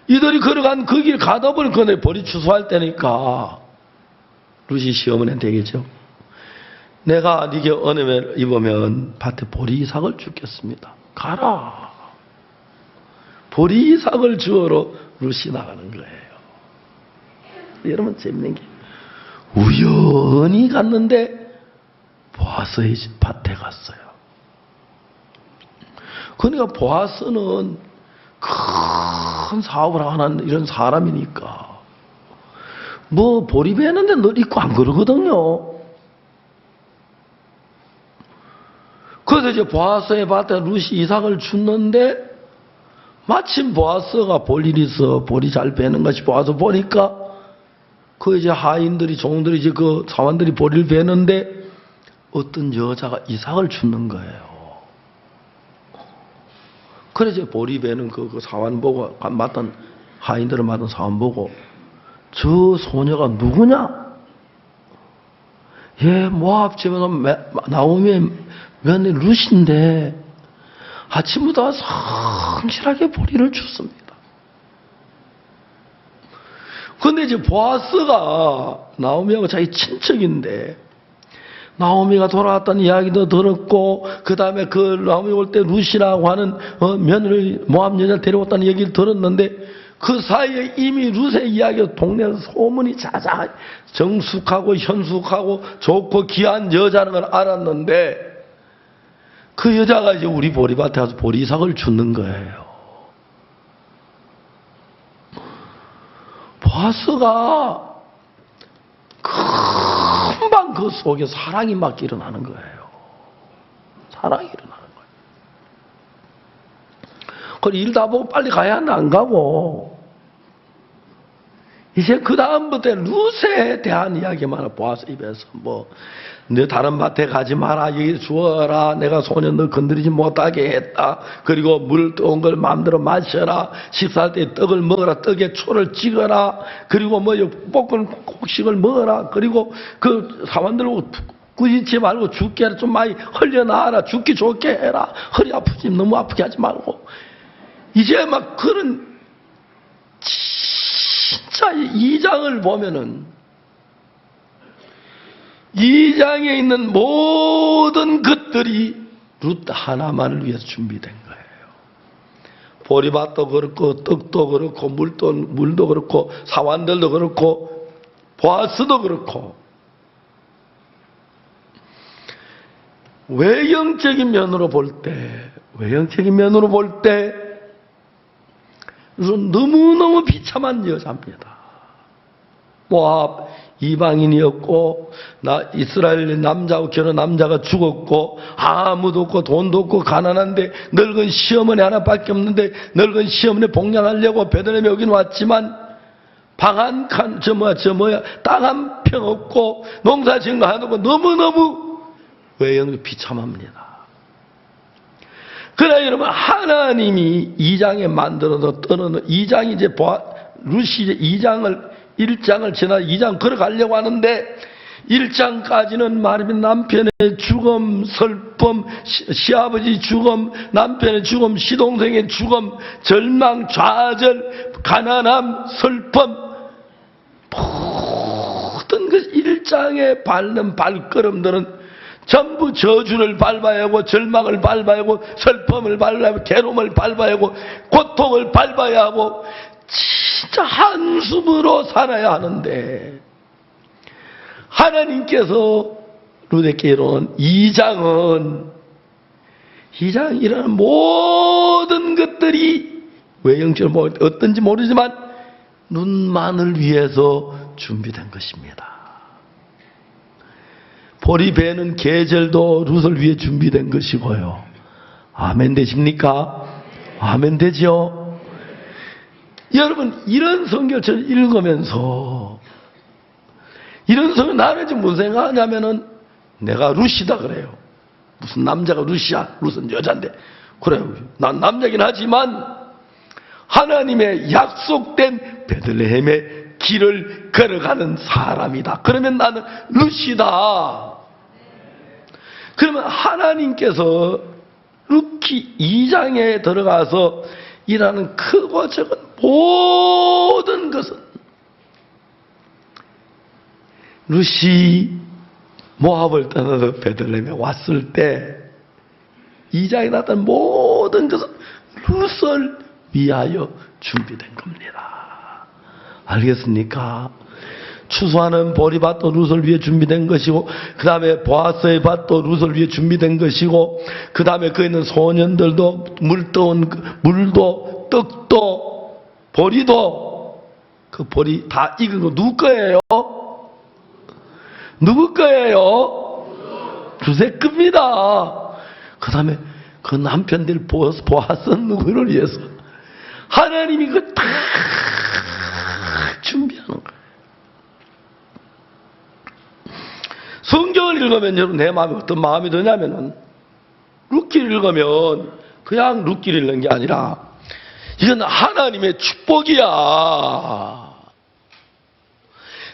이들이 걸어간 그 길 가다 보니 그네 보리 추수할 때니까 룻이 시어머니한테 얘기죠. 내가 네게 은혜를 입으면 밭에 보리 이삭을 주겠습니다. 가라. 보리 이삭을 주어러 룻이 나가는 거예요. 여러분, 재밌는 게 우연히 갔는데 보아스의 밭에 갔어요. 그러니까 보아스는 큰 사업을 하는 이런 사람이니까 뭐 보리 베는데 늘 있고 안 그러거든요. 그래서 이제 보아스의 밭에 룻이 이삭을 줬는데 마침 보아스가 볼 일이 있어 보리 잘 베는 것이 보아서 보니까 그 이제 하인들이 종들이 이제 그 사원들이 보리를 베는데 어떤 여자가 이삭을 줍는 거예요. 그래서 보리 베는 그 사원 보고 맡은 하인들을 맡은 사원 보고 저 소녀가 누구냐? 예, 모압 집에서 나오미의 며느리 룻인데 아침부터 성실하게 보리를 줬습니다. 그런데 이제 보아스가 나오미하고 자기 친척인데 나오미가 돌아왔다는 이야기도 들었고 그 다음에 그 나오미 올 때 룻이라고 하는 며느리 모압 여자를 데려왔다는 얘기를 들었는데 그 사이에 이미 룻의 이야기가 동네에서 소문이 자자 정숙하고 현숙하고 좋고 귀한 여자라는 걸 알았는데 그 여자가 이제 우리 보리밭에 가서 보리삭을 주는 거예요. 보아스가 금방 그 속에 사랑이 막 일어나는 거예요. 사랑이 일어나는 거예요. 그 일 다 보고 빨리 가야 하는데 안 가고 이제 그 다음부터 룻에 대한 이야기만 보아서 입에서 너 다른 밭에 가지 마라, 여기 주어라, 내가 소년 너 건드리지 못하게 했다, 그리고 물 뜨거운 걸 마음대로 마셔라, 식사할 때 떡을 먹어라, 떡에 초를 찍어라, 그리고 볶은 곡식을 먹어라, 그리고 그 사원들하고 꾸짖지 말고 죽게 좀 많이 흘려놔라, 죽기 좋게 해라, 허리 아프지 너무 아프게 하지 말고. 이제 막 그런 진짜 이 장을 보면은 이 장에 있는 모든 것들이 룻 하나만을 위해서 준비된 거예요. 보리밭도 그렇고 떡도 그렇고 물도 그렇고 사환들도 그렇고 보아스도 그렇고. 외형적인 면으로 볼 때 너무너무 비참한 여자입니다. 모압 이방인이었고 이스라엘 남자하고 결혼 남자가 죽었고 아무도 없고 돈도 없고 가난한데 늙은 시어머니 하나밖에 없는데 늙은 시어머니 복양하려고 베들레헴에 오긴 왔지만 방 한 칸 땅 한 평 없고 농사 지은 거 하나 없고 너무너무 외형이 비참합니다. 그러나 여러분, 하나님이 2장에 만들어서 떠나는 2장이 이제 룻이 1장을 지나 2장 걸어가려고 하는데 1장까지는 말하면 남편의 죽음, 슬픔, 시아버지 죽음, 남편의 죽음, 시동생의 죽음, 절망, 좌절, 가난함, 슬픔, 모든 그 1장에 밟는 발걸음들은 전부 저주를 밟아야 하고 절망을 밟아야 하고 슬픔을 밟아야 하고 괴로움을 밟아야 하고 고통을 밟아야 하고 진짜 한숨으로 살아야 하는데 하나님께서 룻에게 이르는 2장이라는 모든 것들이 외형적으로 어떤지 모르지만 눈만을 위해서 준비된 것입니다. 보리 베는 계절도 룻을 위해 준비된 것이고요. 아멘 되십니까? 아멘 되죠? 여러분, 이런 성경을 저는 읽으면서 이런 성경 나는 지금 무슨 생각하냐면은 내가 룻이다 그래요. 무슨 남자가 룻이야? 룻은 여잔데. 그래요. 난 남자긴 하지만 하나님의 약속된 베들레헴의 길을 걸어가는 사람이다. 그러면 나는 룻이다. 그러면 하나님께서 룻기 2장에 들어가서 일하는 크고 작은 모든 것은 룻이 모압을 떠나서 베들레헴에 왔을 때 2장에 나타난 모든 것은 룻을 위하여 준비된 겁니다. 알겠습니까? 추수하는 보리밭도 룻을 위해 준비된 것이고 그 다음에 보아스의 밭도 룻을 위해 준비된 것이고 그 다음에 거기 있는 소년들도 물도 떡도 보리도 그 보리 다 익은 거 누구 거예요? 누구 거예요? 룻의 겁니다. 그 다음에 그 남편들 보아스는 누구를 위해서? 하나님이 그 다 준비하는 거예요. 성경을 읽으면 여러분 내 마음에 어떤 마음이 드냐면은 룻기를 읽으면 그냥 룻기를 읽는 게 아니라 이건 하나님의 축복이야.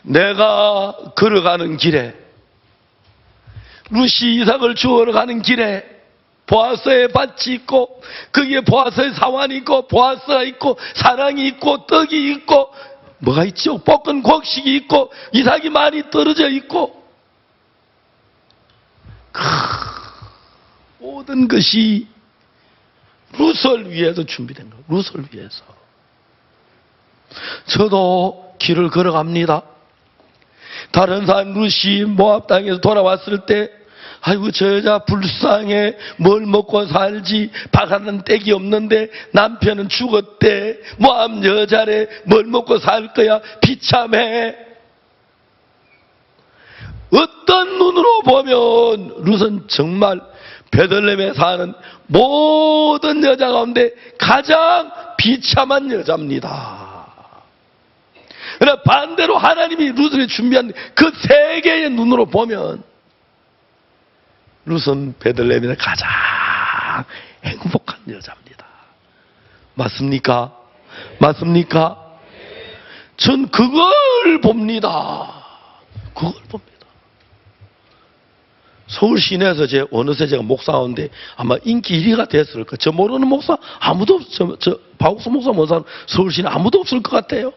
내가 걸어가는 길에 룻이 이삭을 주우러 가는 길에 보아스의 밭이 있고 거기에 보아스의 사환이 있고 보아스가 있고 사랑이 있고 떡이 있고 뭐가 있죠? 볶은 곡식이 있고 이삭이 많이 떨어져 있고 모든 것이 룻을 위해서 준비된 거예요. 룻을 위해서. 저도 길을 걸어갑니다. 다른 사람 룻이 모압 땅에서 돌아왔을 때 아이고 저 여자 불쌍해, 뭘 먹고 살지, 박하는 떼기 없는데 남편은 죽었대, 모압 여자래, 뭘 먹고 살 거야, 비참해. 어떤 눈으로 보면 룻은 정말 베들레헴에 사는 모든 여자 가운데 가장 비참한 여자입니다. 그러나 반대로 하나님이 룻을 준비한 그 세계의 눈으로 보면 룻은 베들레헴의 가장 행복한 여자입니다. 맞습니까? 맞습니까? 전 그걸 봅니다. 그걸 봅니다. 서울 시내에서 어느새 제가 목사하는데 아마 인기 1위가 됐을 거예요. 저 모르는 목사 아무도 저 박옥수 목사 모르는 사람 서울 시내 아무도 없을 것 같아요.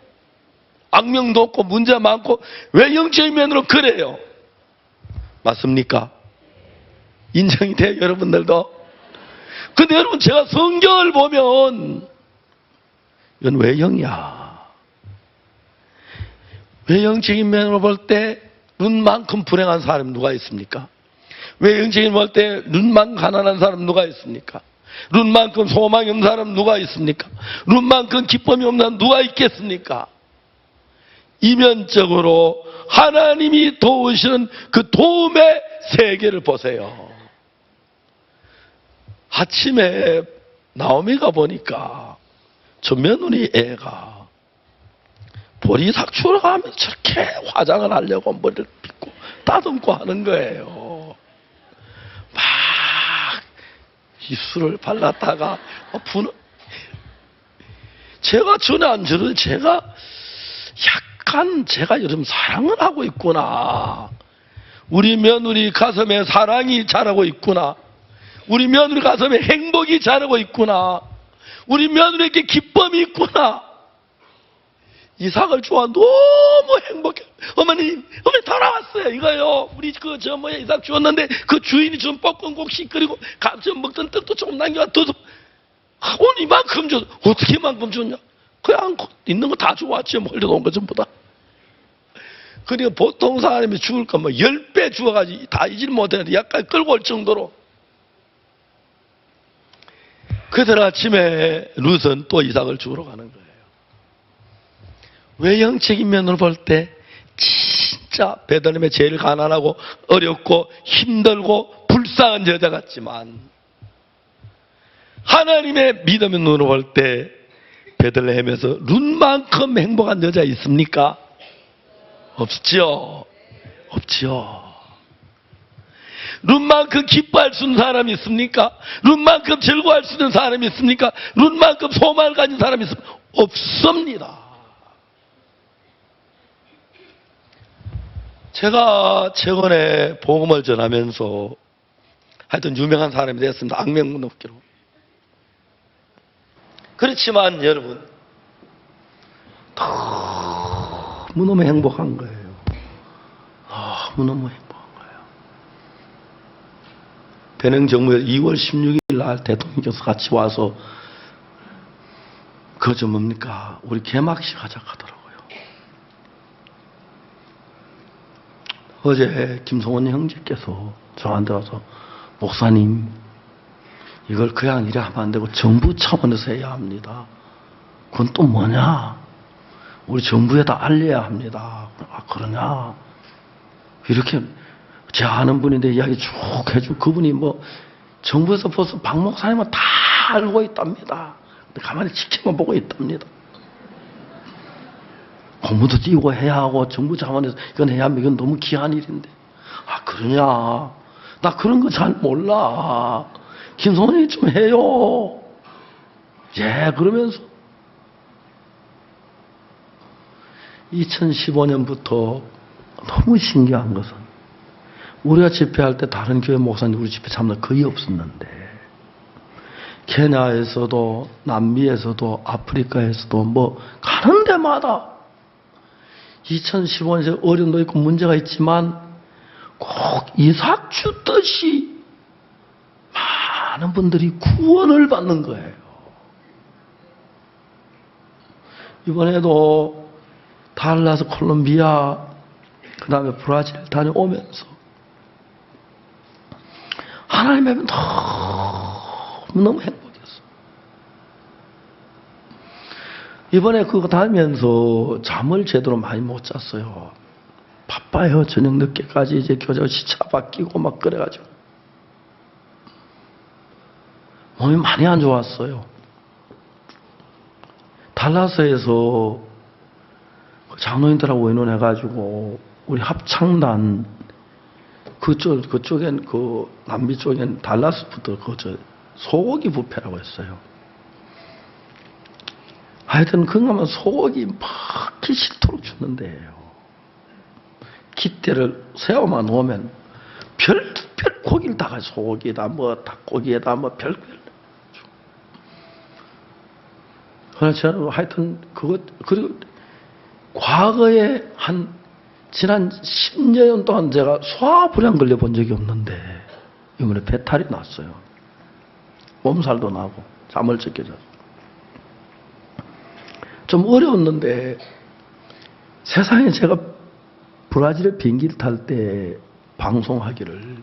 악명도 없고 문제 많고 왜 영적인 면으로 그래요? 맞습니까? 인정이 돼요, 여러분들도? 근데 여러분, 제가 성경을 보면 이건 외형이야. 외형적인 면으로 볼 때 룻만큼 불행한 사람이 누가 있습니까? 외형적인 볼 때 룻만큼 가난한 사람 누가 있습니까? 룻만큼 소망이 없는 사람 누가 있습니까? 룻만큼 기쁨이 없는 사람 누가 있겠습니까? 이면적으로 하나님이 도우시는 그 도움의 세계를 보세요. 아침에 나오미가 보니까 저 며느리 애가 보리삭 주러 가면 저렇게 화장을 하려고 머리를 빗고 따듬고 하는 거예요. 막 입술을 발랐다가 부는. 제가 전에 안 저런 제가 약간 제가 요즘 사랑을 하고 있구나. 우리 며느리 가슴에 사랑이 자라고 있구나. 우리 며느리 가슴에 행복이 자라고 있구나. 우리 며느리에게 기쁨이 있구나. 이삭을 좋아 너무 행복해. 어머니 다 나왔어요. 이거요. 우리 이삭 주었는데 그 주인이 좀 뻐끔꼭 씻그리고 좀 먹던 떡도 조금 남겨와 둬서 오늘 이만큼 줬어. 어떻게 이만큼 줬냐? 그냥 있는 거 다 주었지. 흘려놓은 거 전부 다. 그러니까 보통 사람이 죽을 거 10배 주어가지고 다 이질 못했는데 약간 끌고 올 정도로. 그들 아침에 룻은 또 이삭을 주우러 가는 거예요. 외형적인 면으로 볼 때 진짜 베들레헴에 제일 가난하고 어렵고 힘들고 불쌍한 여자 같지만 하나님의 믿음의 눈으로 볼 때 베들레헴에서 룻만큼 행복한 여자 있습니까? 없죠. 없죠. 룻만큼 기뻐할 수 있는 사람이 있습니까? 룻만큼 즐거워할 수 있는 사람이 있습니까? 룻만큼 소망을 가진 사람이 있습니까? 없습니다. 제가 최근에 복음을 전하면서 하여튼 유명한 사람이 되었습니다. 악명 높기로. 그렇지만 여러분, 너무너무 행복한 거예요. 너무너무 행복한 거예요. 배낭 정부에 2월 16일 날 대통령께서 같이 와서 그저 뭡니까? 우리 개막식 하자 하더라고요. 어제 김성원 형제께서 저한테 와서 목사님 이걸 그냥 이래 하면 안 되고 정부 차원에서 해야 합니다. 그건 또 뭐냐? 우리 정부에다 알려야 합니다. 그러냐? 이렇게 제 아는 분인데 이야기 쭉 해주고 그분이 정부에서 벌써 박 목사님은 다 알고 있답니다. 근데 가만히 지켜만 보고 있답니다. 공무도 띄우고 해야 하고 정부 차원에서 이건 해야 하면 이건 너무 귀한 일인데. 그러냐? 나 그런 거 잘 몰라. 김성원이 좀 해요. 예, 그러면서 2015년부터 너무 신기한 것은 우리가 집회할 때 다른 교회 목사님 우리 집회 참석 거의 없었는데 케냐에서도 남미에서도 아프리카에서도 가는 데마다 2015년에 어려움도 있고 문제가 있지만 꼭 이삭 주듯이 많은 분들이 구원을 받는 거예요. 이번에도 달라스, 콜롬비아, 그 다음에 브라질 다녀오면서 하나님의 너무 행복했어. 이번에 그거 다니면서 잠을 제대로 많이 못 잤어요. 바빠요. 저녁 늦게까지 이제 교장 시차 바뀌고 막 그래가지고 몸이 많이 안 좋았어요. 달라스에서 장로님들하고 의논해가지고 우리 합창단 그쪽엔 남미 쪽엔 달라스부터 소고기 뷔페라고 했어요. 하여튼 그가면 소고기 막 싫도록 주는데요. 깃대를 세워만 놓으면 별별 고기를 다 가지고 소고기에다 닭고기에다 별별. 그래서 저는 하여튼 그리고 과거에 지난 10년 동안 제가 소화불량 걸려본 적이 없는데 이번에 배탈이 났어요. 몸살도 나고 잠을 적게 자서 좀 어려웠는데 세상에 제가 브라질에 비행기를 탈 때 방송하기를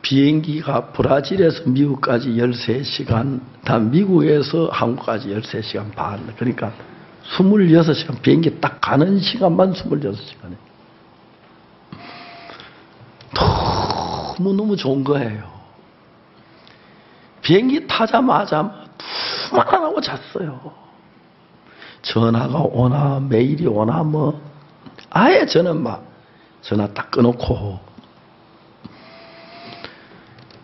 비행기가 브라질에서 미국까지 13시간, 다음 미국에서 한국까지 13시간 반, 그러니까 26시간, 비행기 딱 가는 시간만 26시간에. 너무너무 좋은 거예요. 비행기 타자마자 두만 안 하고 잤어요. 전화가 오나, 메일이 오나, 아예 저는 전화 딱 끊어놓고,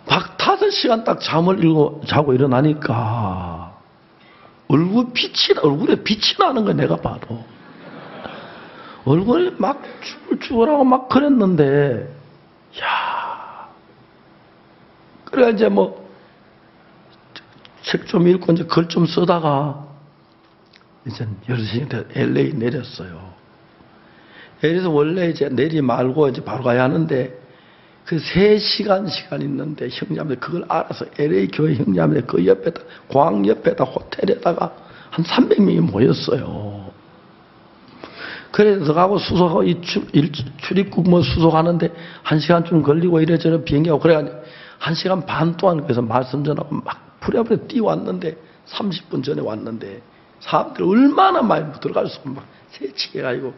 막 5시간 딱 자고 일어나니까, 얼굴에 빛이 나는 거야, 내가 봐도. 얼굴이 막 쭈글쭈글하고 막 그랬는데, 그래, 이제 책 좀 읽고, 이제 글 좀 쓰다가, 이제 10시에 LA 내렸어요. LA에서 원래 이제 내리 말고 이제 바로 가야 하는데, 그 3시간 시간 있는데 형제들 그걸 알아서 LA 교회 형제들 그 옆에다 광 옆에다 호텔에다가 한 300명이 모였어요. 그래서 가고 수속하고 출입국 수속하는데 1시간쯤 걸리고 이래저래 비행기하고 그래가지고 1시간 반 동안 그래서 말씀 전하고 막 부랴부랴 뛰어왔는데 30분 전에 왔는데 사람들 얼마나 많이 들어갈 수 없고 막 새치해가지고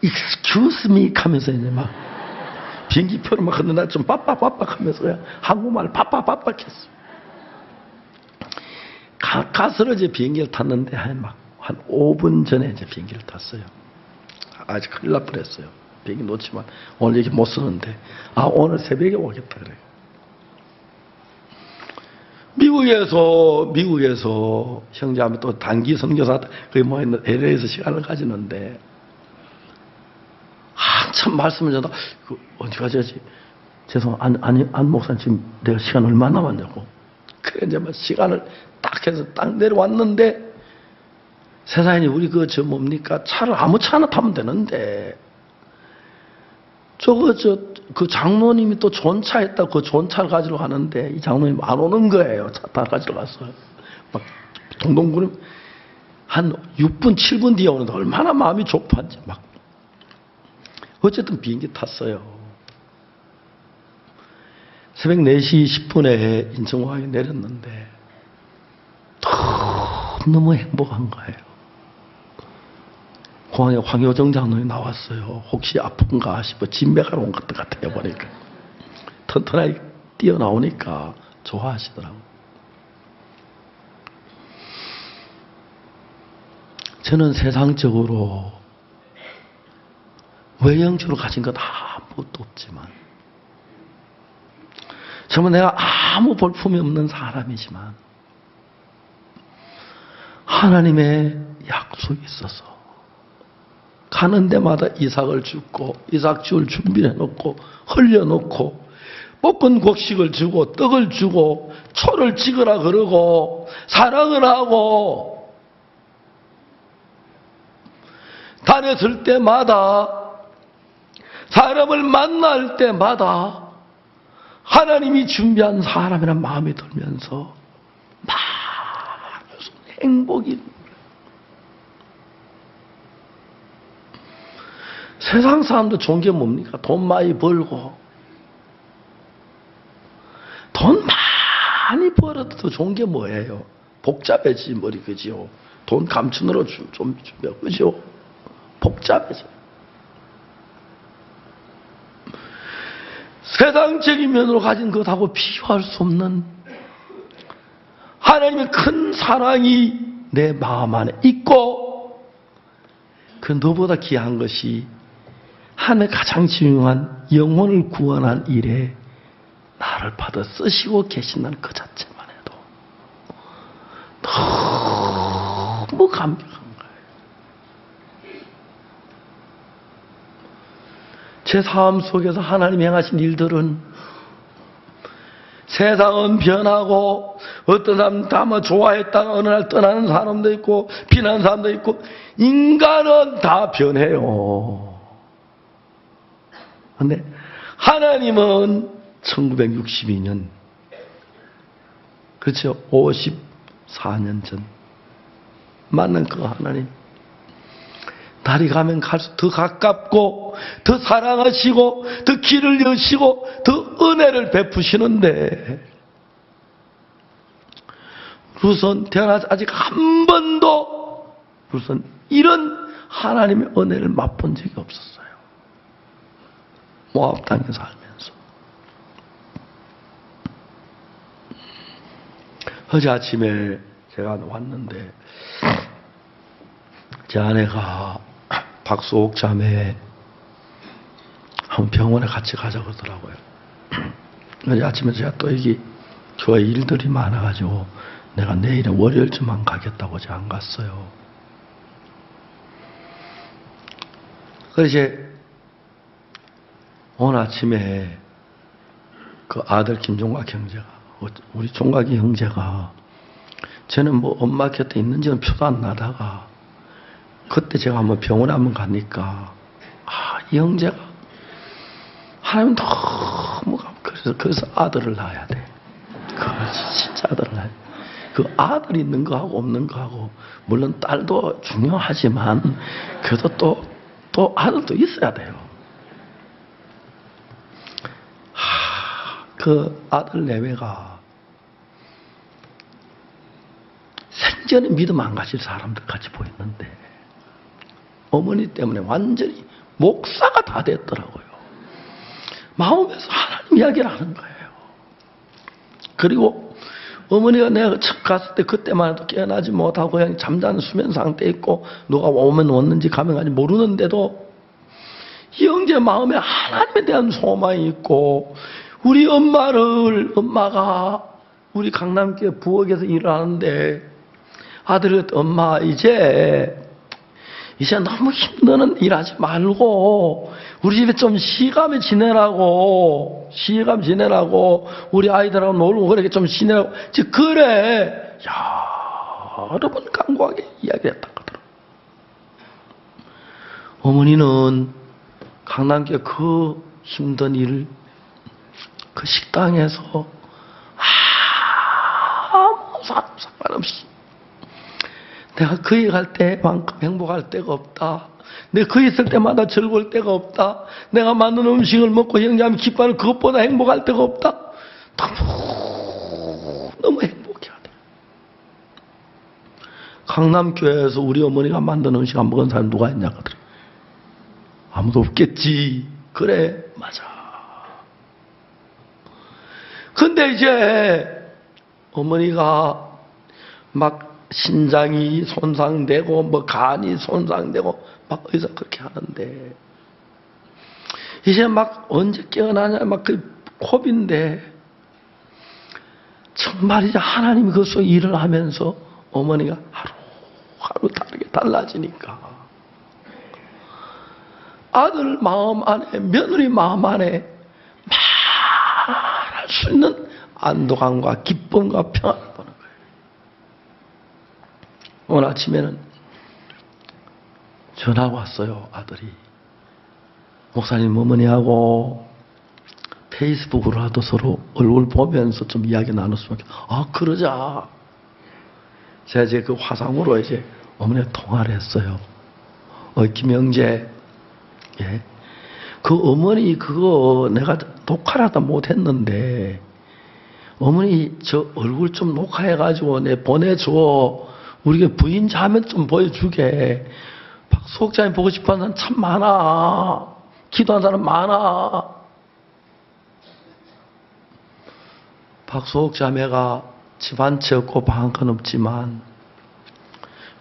excuse me 하면서 이제 막 비행기표를 막 하는 날 좀 빡빡 하면서 그냥 한국말 빡빡 했어. 가서 이제 비행기를 탔는데 한 5분 전에 이제 비행기를 탔어요. 아직 큰일 날 뻔했어요. 비행기 놓치면 오늘 얘기 못 쓰는데 오늘 새벽에 오겠다 그래요. 미국에서 형제하면 또 단기 선교사 LA에서 시간을 가지는데 한참 말씀을 전하 어디 가야지? 안 목사님 지금 내가 시간 얼마 남았냐고. 그래 이제 시간을 딱 해서 딱 내려왔는데 세상에 우리 뭡니까? 차를 아무 차나 타면 되는데 그 장로님이 또 좋은 차 했다 그 좋은 차를 가지러 가는데 이 장로님 안 오는 거예요. 차 다 가지러 갔어요. 막 동동구름 한 6분 7분 뒤에 오는데 얼마나 마음이 좁았지 막. 어쨌든 비행기 탔어요. 새벽 4시 10분에 인천공항에 내렸는데 너무 행복한 거예요. 공항에 황효정 장로님이 나왔어요. 혹시 아픈가 싶어 진맥하러 온 것 같아요. 보니까 튼튼하게 뛰어나오니까 좋아하시더라고요. 저는 세상적으로 외형적으로 가진 것 아무것도 없지만 정말 내가 아무 볼품이 없는 사람이지만 하나님의 약속이 있어서 가는 데마다 이삭을 주고 이삭 줄 준비해 놓고 흘려놓고 볶은 곡식을 주고 떡을 주고 초를 찍으라 그러고 사랑을 하고 다녔을 때마다 사람을 만날 때마다 하나님이 준비한 사람이란 마음이 들면서 막 행복이 세상 사람들 좋은 게 뭡니까? 돈 많이 벌고 돈 많이 벌어도 더 좋은 게 뭐예요? 복잡해지 머리 그지요? 돈 감춘으로 좀 주면 그죠? 복잡해져. 세상적인 면으로 가진 것하고 비교할 수 없는 하나님의 큰 사랑이 내 마음 안에 있고 그 너보다 귀한 것이 하나님의 가장 중요한 영혼을 구원할 일에 나를 받아 쓰시고 계신다는 그 자체만 해도 너무 감격한 거예요. 제 삶 속에서 하나님이 행하신 일들은 세상은 변하고 어떤 사람은 다뭐 좋아했다가 어느 날 떠나는 사람도 있고 비난하는 사람도 있고 인간은 다 변해요. 그런데 하나님은 1962년 그렇죠. 54년 전 만난 그 하나님 날이 가면 갈수록 더 가깝고 더 사랑하시고 더 길을 여시고 더 은혜를 베푸시는데 우선 태어나서 아직 한 번도 우선 이런 하나님의 은혜를 맛본 적이 없었어요. 모압 땅에 살면서. 어제 아침에 제가 왔는데 제 아내가 박수옥 자매 한 병원에 같이 가자고 하더라고요. 어제 아침에 제가 또 여기 교회 일들이 많아가지고 내가 내일에 월요일쯤만 가겠다고 제가 안 갔어요. 그래서 이제 오늘 아침에 그 아들 김종각 형제가 우리 종각이 형제가 저는 뭐 엄마 곁에 있는지는 표도 안 나다가 그때 제가 한번 병원에 한번 가니까 이 형제가 하나님 너무 그래서 아들을 낳아야 돼. 진짜 아들을 낳아야 돼. 그 아들 있는 거하고 없는 거하고 물론 딸도 중요하지만 그래도 또 아들도 있어야 돼요. 그 아들 내외가 생전에 믿음 안 가질 사람들 같이 보였는데 어머니 때문에 완전히 목사가 다 됐더라고요. 마음에서 하나님 이야기를 하는 거예요. 그리고 어머니가 내가 첫 갔을 때 그때만 해도 깨어나지 못하고 그냥 잠자는 수면 상태에 있고 누가 오면 왔는지 가면 가는지 모르는데도 이 형제 마음에 하나님에 대한 소망이 있고 우리 엄마가 우리 강남교회 부엌에서 일을 하는데 아들이 엄마 이제 너무 힘드는 일하지 말고 우리 집에 좀 시감 지내라고 우리 아이들하고 놀고 그렇게 좀 지내라고 그래 여러 번 강구하게 이야기했다고 하더라고요. 어머니는 강남교회 그 힘든 일을 그 식당에서 아무 상관없이 내가 거기 갈 때만큼 행복할 때가 없다. 내가 거기 있을 때마다 즐거울 때가 없다. 내가 만든 음식을 먹고 형제하면 기뻐하는 그것보다 행복할 때가 없다. 너무 행복해하다. 강남교회에서 우리 어머니가 만든 음식 안 먹은 사람 누가 있냐 그러더라. 아무도 없겠지. 그래 맞아. 근데 이제 어머니가 막 신장이 손상되고 뭐 간이 손상되고 막 의사 그렇게 하는데 이제 막 언제 깨어나냐 막 그 고비인데 정말 이제 하나님이 그 속에 일을 하면서 어머니가 하루하루 다르게 달라지니까 아들 마음 안에 며느리 마음 안에 말할 수 있는 안도감과 기쁨과 평안을 보는 거예요. 오늘 아침에는 전화가 왔어요. 아들이 목사님 어머니하고 페이스북으로라도 서로 얼굴 보면서 좀 이야기 나눴으면 그러자. 제가 이제 그 화상으로 이제 어머니가 통화를 했어요. 김영재 예. 그 어머니 그거 내가 녹화를 하다 못했는데 어머니 저 얼굴 좀 녹화해가지고 내 보내줘. 우리가 부인 자면 좀 보여주게. 박수옥장님 보고 싶어하는 사람 참 많아. 기도하는 사람 많아. 박수옥 자매가 집 한 채 없고 방 한 칸 없지만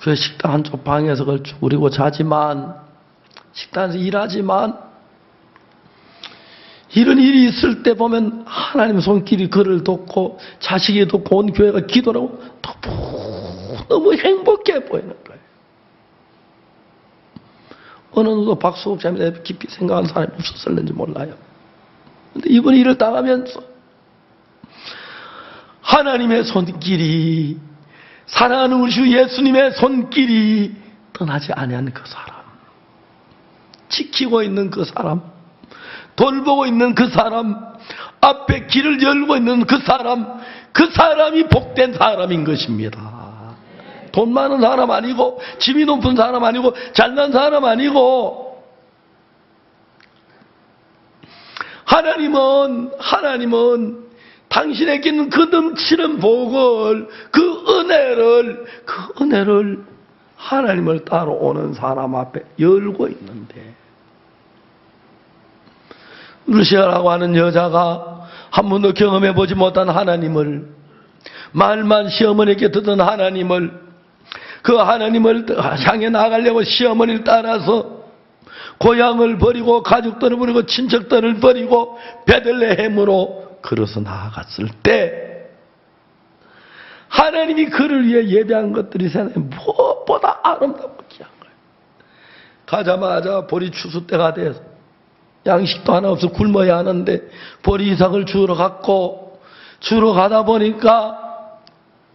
그 식당 한쪽 방에서 걸쭉거리고 자지만, 식당에서 일하지만, 이런 일이 있을 때 보면 하나님의 손길이 그를 돕고 자식이 돕고 온 교회가 기도를 하고 너무 행복해 보이는 거예요. 어느 누구 박수옥 자매에 깊이 생각한 사람이 없었을는지 몰라요. 그런데 이번 일을 당하면서 하나님의 손길이, 사랑하는 우리 주 예수님의 손길이 떠나지 아니한 그 사람, 지키고 있는 그 사람, 돌보고 있는 그 사람, 앞에 길을 열고 있는 그 사람이 복된 사람인 것입니다. 돈 많은 사람 아니고, 집이 높은 사람 아니고, 잘난 사람 아니고, 하나님은 당신에게 있는 그 넘치는 복을, 그 은혜를 하나님을 따라오는 사람 앞에 열고 있는데, 루시아라고 하는 여자가 한 번도 경험해보지 못한 하나님을, 말만 시어머니에게 듣던 하나님을, 그 하나님을 향해 나가려고 시어머니를 따라서 고향을 버리고 가족들을 버리고 친척들을 버리고 베들레헴으로 걸어서 나아갔을 때 하나님이 그를 위해 예배한 것들이 세상에 무엇보다 아름답고 귀한 거예요. 가자마자 보리 추수 때가 돼서 양식도 하나 없어 굶어야 하는데 보리 이삭을 주우러 가다 보니까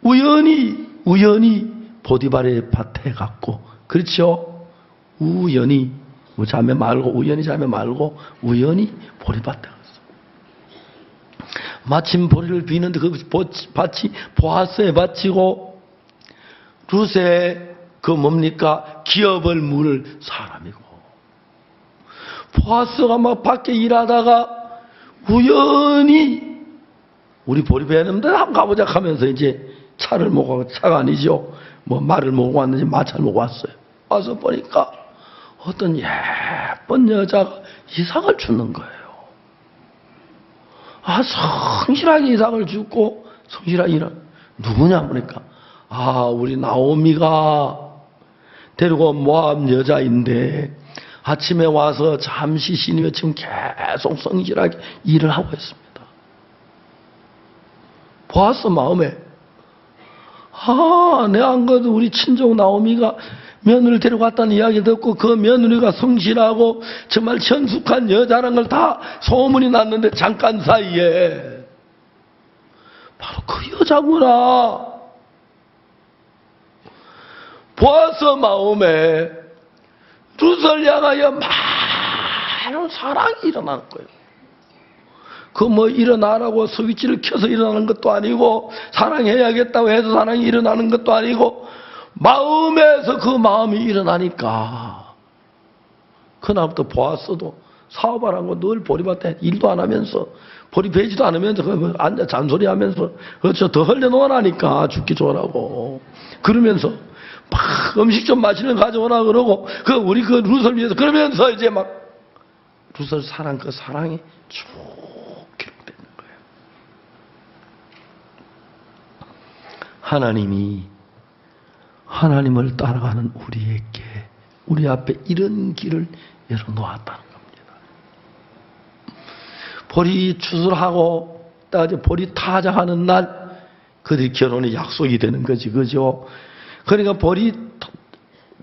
우연히 보디발의 밭에 갔고, 그렇죠? 우연히 자매 말고 우연히 보리밭에 갔어. 마침 보리를 비는데 그 밭이 보아스의 밭이고, 루세 그 뭡니까? 기업을 물을 사람이고, 보아스가 막 밖에 일하다가 우연히 우리 보리 베는데 한번 가보자 하면서 이제 차를 몰고 가고, 차가 아니죠. 뭐 말을 몰고 왔는지 마차를 몰고 왔어요. 와서 보니까 어떤 예쁜 여자가 이삭을 주는 거예요. 성실하게 이삭을 주고 성실하게 일하는 누구냐 보니까 우리 나오미가 데리고 온 모압 여자인데 아침에 와서 잠시 쉬니까 지금 계속 성실하게 일을 하고 있습니다. 보았어, 마음에. 내가 안 그래도 우리 친정 나오미가 며느리를 데려갔다는 이야기 듣고 그 며느리가 성실하고 정말 현숙한 여자라는 걸 다 소문이 났는데 잠깐 사이에 바로 그 여자구나. 보아서 마음에 룻을 향하여 많은 사랑이 일어나는 거예요. 일어나라고 스위치를 켜서 일어나는 것도 아니고, 사랑해야겠다고 해서 사랑이 일어나는 것도 아니고, 마음에서 그 마음이 일어나니까, 그날부터 보았어도 사업을 한 거 늘 보리밭에 일도 안 하면서, 보리 베지도 않으면서, 앉아 잔소리 하면서, 더 흘려놓으라니까, 죽기 좋으라고. 그러면서, 막 음식 좀 맛있는 거 가져오라 그러고, 우리 룻을 위해서, 그러면서 이제 막, 룻을 사랑, 그 사랑이 쭉 기록되는 거예요. 하나님을 따라가는 우리에게, 우리 앞에 이런 길을 열어놓았다는 겁니다. 보리 추수하고, 딱 보리 타자하는 날, 그들이 결혼이 약속이 되는 거지, 그죠? 그러니까 보리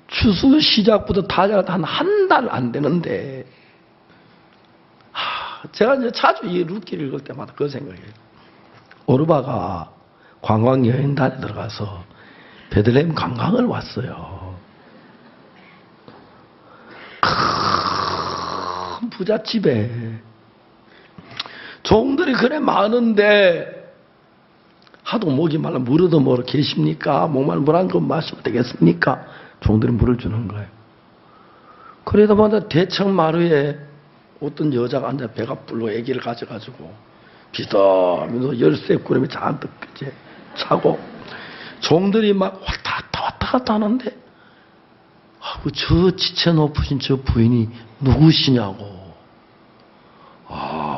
추수 시작부터 타자가 한 달 안 되는데, 제가 이제 자주 이 룻기를 읽을 때마다 그 생각이에요. 오르바가 관광 여행단에 들어가서 베들레헴 관광을 왔어요. 큰 부잣집에 종들이 그래 많은데 하도 목이 말라 물어도 뭐로 계십니까? 목말 물 한 컵 마시면 되겠습니까? 종들이 물을 주는 거예요. 그러다 보니까 대청 마루에 어떤 여자가 앉아 배가 불러 아기를 가져가지고 비더면서 열쇠 구름이 잔뜩 이제 차고 종들이 막 왔다 갔다 하는데 저 지체 높으신 저 부인이 누구시냐고.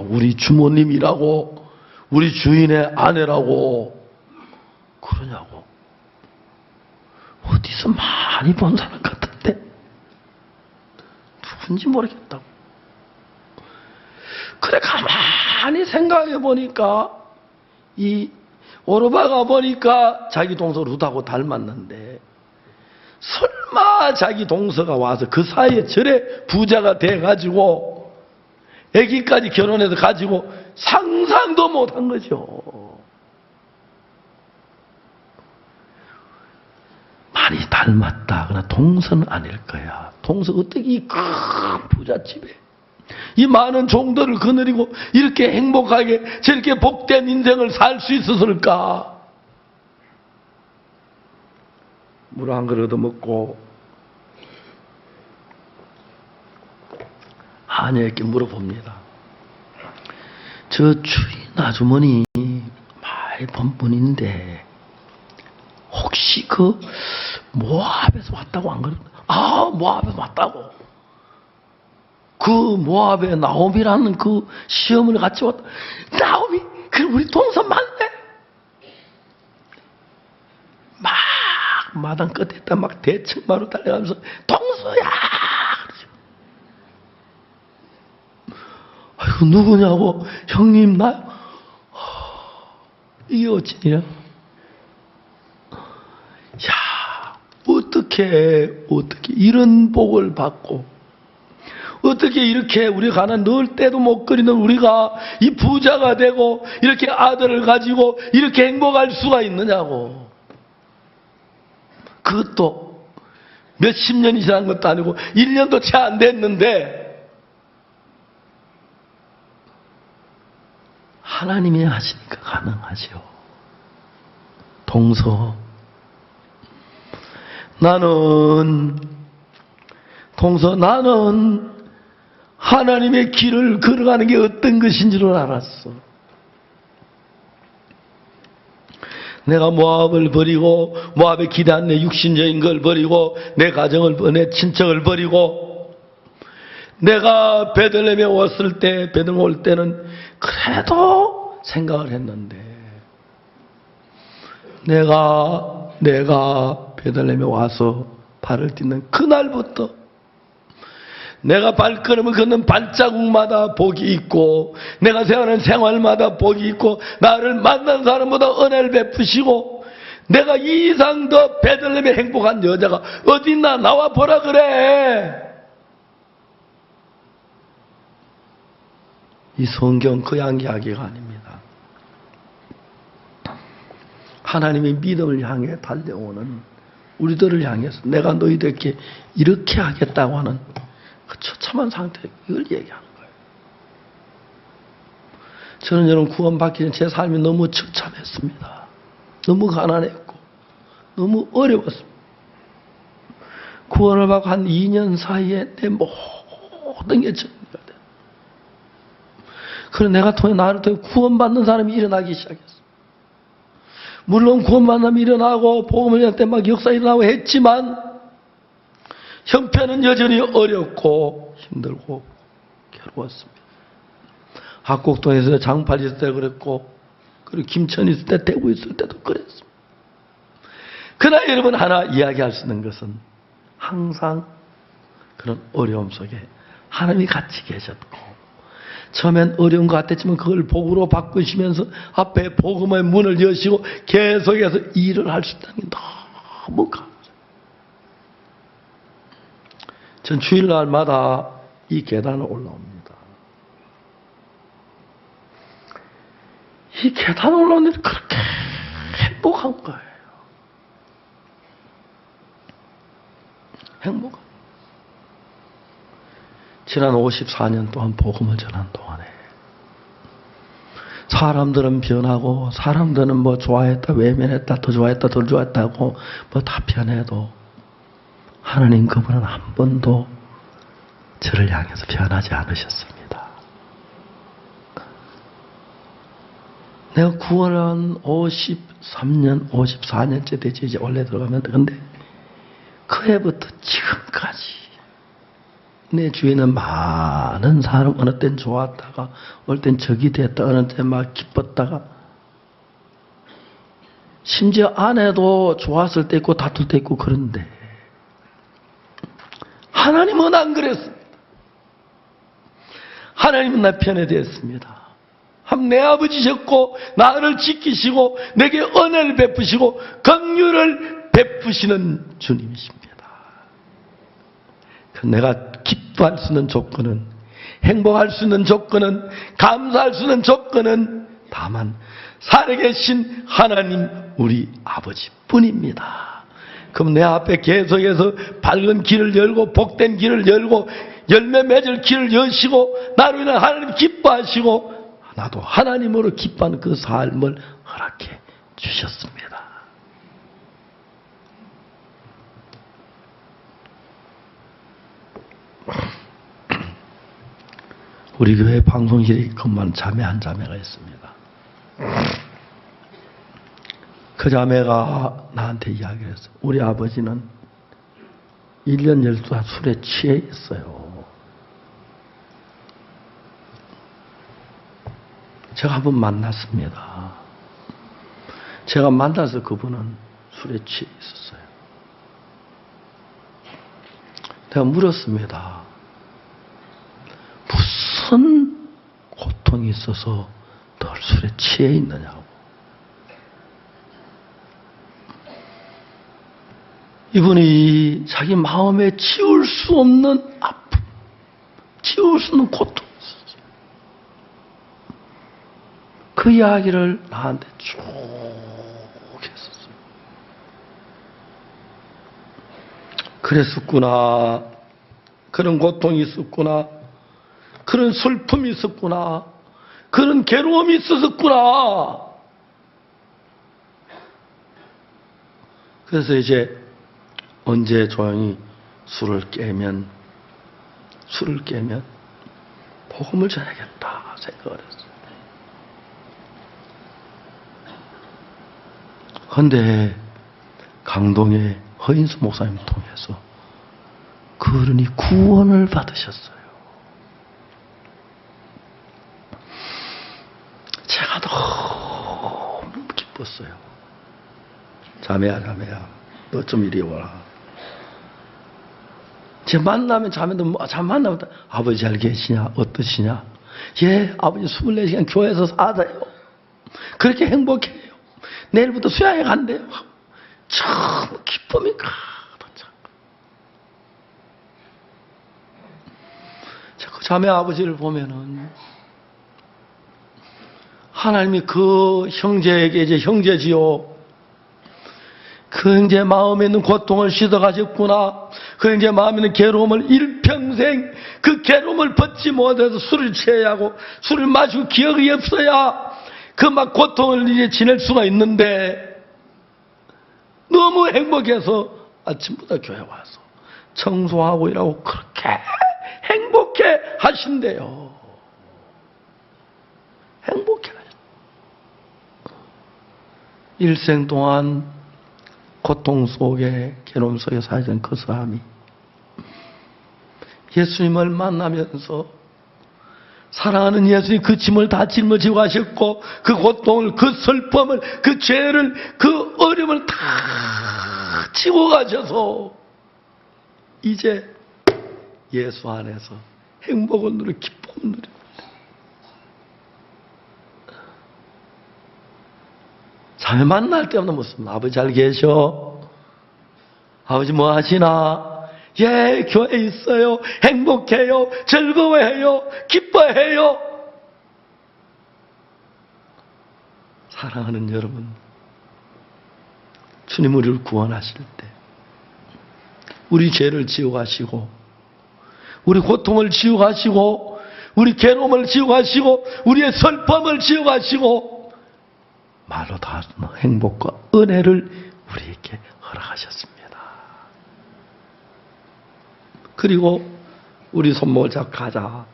우리 주모님이라고, 우리 주인의 아내라고 그러냐고. 어디 어디서 많이 본 사람 같은데 누군지 모르겠다고. 그래 가만히 생각해 보니까 이 오르바가 보니까 자기 동서 룻하고 닮았는데 설마 자기 동서가 와서 그 사이에 저래 부자가 돼가지고 아기까지 결혼해서 가지고 상상도 못한 거죠. 많이 닮았다. 그러나 동서는 아닐 거야. 동서 어떻게 이 큰 부잣집에 이 많은 종들을 거느리고 이렇게 행복하게 저렇게 복된 인생을 살 수 있었을까? 물 한 그릇 얻어먹고 아내에게 물어봅니다. 저 주인 아주머니 많이 본 분인데 혹시 그 모압에서 왔다고 안 그러나? 아, 모압에서 왔다고. 그 모압에 나오미라는 그 시어머니 같이 왔다. 나오미? 그럼 우리 동서 맞네? 막 마당 끝에다 막 대청마루 달려가면서 동서야! 아이고 누구냐고. 형님 나 이게 어찌냐? 야, 어떻게 이런 복을 받고 어떻게 이렇게 우리가 가난 넣을 때도 못 그리는 우리가 이 부자가 되고 이렇게 아들을 가지고 이렇게 행복할 수가 있느냐고. 그것도 몇십 년이 지난 것도 아니고 1년도 채 안 됐는데 하나님이 하시니까 가능하죠. 동서 나는 하나님의 길을 걸어가는 게 어떤 것인 줄 알았어. 내가 모압을 버리고 모압에 기대한 내 육신적인 걸 버리고 내 가정을 내 친척을 버리고 내가 베들레헴에 왔을 때 베들레헴 올 때는 그래도 생각을 했는데 내가 베들레헴에 와서 발을 딛는 그날부터 내가 발걸음을 걷는 발자국마다 복이 있고 내가 생활하는 생활마다 복이 있고 나를 만난 사람보다 은혜를 베푸시고 내가 이 이상 더 베들레헴의 행복한 여자가 어딨나 나와 보라 그래. 이 성경 그냥 이야기가 아닙니다. 하나님의 믿음을 향해 달려오는 우리들을 향해서 내가 너희들에게 이렇게 하겠다고 하는 그 처참한 상태, 이걸 얘기하는 거예요. 저는 여러분 구원받기 전 제 삶이 너무 처참했습니다. 너무 가난했고 너무 어려웠습니다. 구원을 받고 한 2년 사이에 내 모든 게 정리가 돼. 그래서 내가 통해 나를 통해 구원받는 사람이 일어나기 시작했어. 물론 구원받는 사람이 일어나고 복음을 전할 때 막 역사 일어나고 했지만 형편은 여전히 어렵고 힘들고 괴로웠습니다. 학곡동에서 장팔 있을 때 그랬고 그리고 김천 있을 때 대구 있을 때도 그랬습니다. 그러나 여러분 하나 이야기할 수 있는 것은 항상 그런 어려움 속에 하나님이 같이 계셨고 처음엔 어려운 것 같았지만 그걸 복으로 바꾸시면서 앞에 복음의 문을 여시고 계속해서 일을 할 수 있다는 게 너무 감사해요. 전 주일날마다 이 계단을 올라옵니다. 이 계단을 올라오는데 그렇게 행복한 거예요. 행복한. 지난 54년 동안 복음을 전한 동안에 사람들은 변하고 사람들은 뭐 좋아했다 외면했다 더 좋아했다 덜 좋아했다고 뭐 다 변해도 하나님 그분은 한 번도 저를 향해서 변하지 않으셨습니다. 내가 구원한 53년, 54년째 되지 이제 원래 들어가면 근데 그 해부터 지금까지 내 주위에는 많은 사람 어느 땐 좋았다가 어느 땐 적이 됐다 어느 땐 막 기뻤다가 심지어 아내도 좋았을 때 있고 다툴 때 있고 그런데 하나님은 안 그랬습니다. 하나님은 나 편에 대했습니다. 내 아버지셨고 나를 지키시고 내게 은혜를 베푸시고 긍휼을 베푸시는 주님이십니다. 내가 기뻐할 수 있는 조건은, 행복할 수 있는 조건은, 감사할 수 있는 조건은 다만 살아계신 하나님 우리 아버지뿐입니다. 그럼 내 앞에 계속해서 밝은 길을 열고 복된 길을 열고 열매 맺을 길을 여시고 나로 인해 하나님 기뻐하시고 나도 하나님으로 기뻐하는 그 삶을 허락해 주셨습니다. 우리 교회 방송실에 그만 자매 한 자매가 있습니다. 그 자매가 나한테 이야기를 했어요. 우리 아버지는 1년 12달 술에 취해 있어요. 제가 한번 만났습니다. 제가 만나서 그분은 술에 취해 있었어요. 내가 물었습니다. 무슨 고통이 있어서 늘 술에 취해 있느냐고. 이분이 자기 마음에 지울 수 없는 아픔, 지울 수 없는 고통이 있었어요. 그 이야기를 나한테 쭉 했었어요. 그랬었구나. 그런 고통이 있었구나. 그런 슬픔이 있었구나. 그런 괴로움이 있었구나. 그래서 이제 언제 조용히 술을 깨면 복음을 전하겠다 생각을 했어요. 그런데 강동의 허인수 목사님 통해서 그 어른이 구원을 받으셨어요. 제가 너무 기뻤어요. 자매야, 너 좀 이리 와라. 제 만나면 자매도 만나면 아버지 잘 계시냐? 어떠시냐? 예, 아버지 24시간 교회에서 살아요. 그렇게 행복해요. 내일부터 수양회 간대요. 참 기쁨이 가득. 그 자매 아버지를 보면은 하나님이 그 형제에게 이제 형제지요. 그 형제 마음에 있는 고통을 씻어가셨구나. 그 형제 마음에 있는 괴로움을 일평생 그 괴로움을 벗지 못해서 술을 취해야 하고 술을 마시고 기억이 없어야 그 막 고통을 이제 지낼 수가 있는데 너무 행복해서 아침부터 교회 와서 청소하고 일하고 그렇게 행복해 하신대요. 행복해 하신대요. 일생 동안 고통 속에 괴로움 속에 살던 그 사람이 예수님을 만나면서 사랑하는 예수님 그 짐을 다 짊어지고 가셨고 그 고통을 그 슬픔을 그 죄를 그 어려움을 다 지고 가셔서 이제 예수 안에서 행복을 누리고 기쁨을 누립니다. 자매 만날 때마다 무슨 아버지 잘 계셔? 아버지 뭐 하시나? 예, 교회 있어요. 행복해요. 즐거워해요. 기뻐해요. 사랑하는 여러분, 주님 우리를 구원하실 때 우리 죄를 지워가시고 우리 고통을 지워가시고 우리 괴로움을 지워가시고 우리의 슬픔을 지워가시고 말로 다 행복과 은혜를 우리에게 허락하셨습니다. 그리고 우리 손목을 잡고 가자.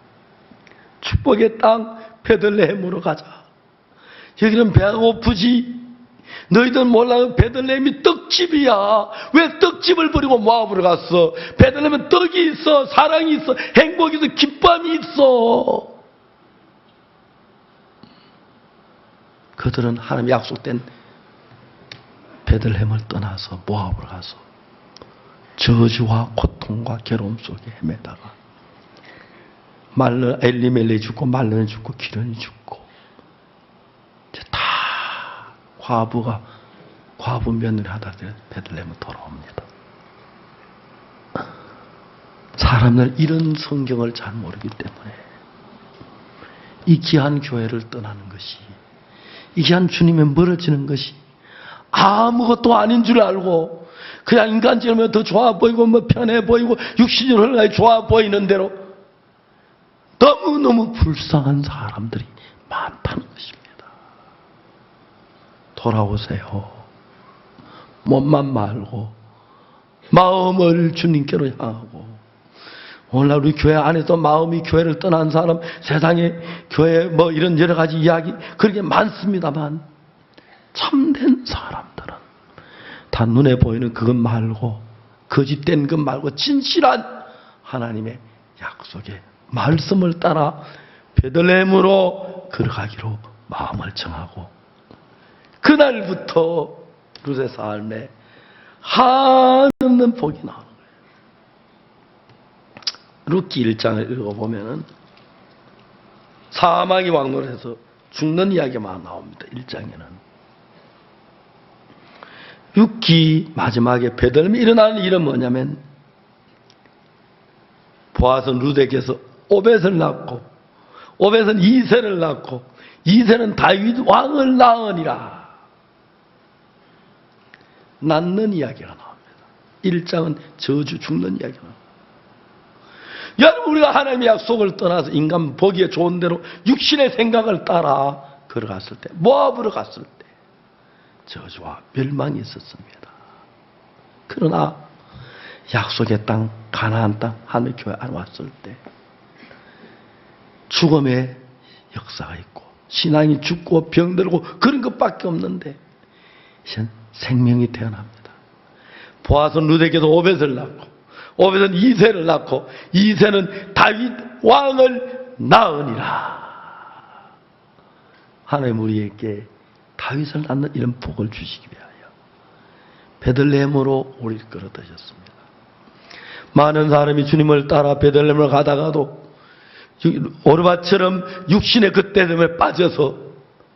축복의 땅 베들레헴으로 가자. 여기는 배가 고프지. 너희들은 몰라 베들레헴이 떡집이야. 왜 떡집을 버리고 모압으로 갔어? 베들레헴은 떡이 있어, 사랑이 있어, 행복이 있어, 기쁨이 있어. 그들은 하나님 약속된 베들레헴을 떠나서 모압으로 가서 저주와 고통과 괴로움 속에 헤매다가 엘리멜렉이 죽고 말론이 죽고 기련이 죽고 이제 다 과부 며느리 하다 베들레헴으로 돌아옵니다. 사람들은 이런 성경을 잘 모르기 때문에 이 귀한 교회를 떠나는 것이, 이 귀한 주님에 멀어지는 것이 아무것도 아닌 줄 알고 그냥 인간적이면 더 좋아 보이고 뭐 편해 보이고 육신으로 흘러가야 좋아 보이는 대로 너무너무 불쌍한 사람들이 많다는 것입니다. 돌아오세요. 몸만 말고 마음을 주님께로 향하고, 오늘날 우리 교회 안에서 마음이 교회를 떠난 사람, 세상에 교회 뭐 이런 여러 가지 이야기 그렇게 많습니다만, 참된 사람들은 다 눈에 보이는 그것 말고, 거짓된 것 말고 진실한 하나님의 약속의 말씀을 따라 베들레헴으로 걸어가기로 마음을 정하고, 그날부터 룻의 삶에 한없는 복이 나오는 거예요. 룻기 1장을 읽어보면은 사망이 왕노릇해서 죽는 이야기만 나옵니다. 1장에는. 룻기 마지막에 베들레헴에 일어나는 일은 뭐냐면, 보아스는 룻에게서 오벳을 낳고, 오벳은 이새를 낳고, 이새는 다윗 왕을 낳으니라. 낳는 이야기가 나옵니다. 1장은 저주 죽는 이야기가 나옵니다. 여러분, 우리가 하나님의 약속을 떠나서 인간 보기에 좋은 대로 육신의 생각을 따라 걸어갔을 때, 모압으로 갔을 때 저주와 멸망이 있었습니다. 그러나 약속의 땅, 가나안 땅, 하늘 교회 안에 왔을 때 죽음의 역사가 있고, 신앙이 죽고 병들고 그런 것밖에 없는데 이젠 생명이 태어납니다. 보아스는 룻에게서 오벳을 낳고, 오벳은 이새를 낳고, 이새는 다윗 왕을 낳으니라. 하나님 우리에게 다윗을 낳는 이런 복을 주시기 위하여 베들레헴으로 우리를 끌어들였습니다. 많은 사람이 주님을 따라 베들레헴을 가다가도 오르바처럼 육신의 그 때문에 빠져서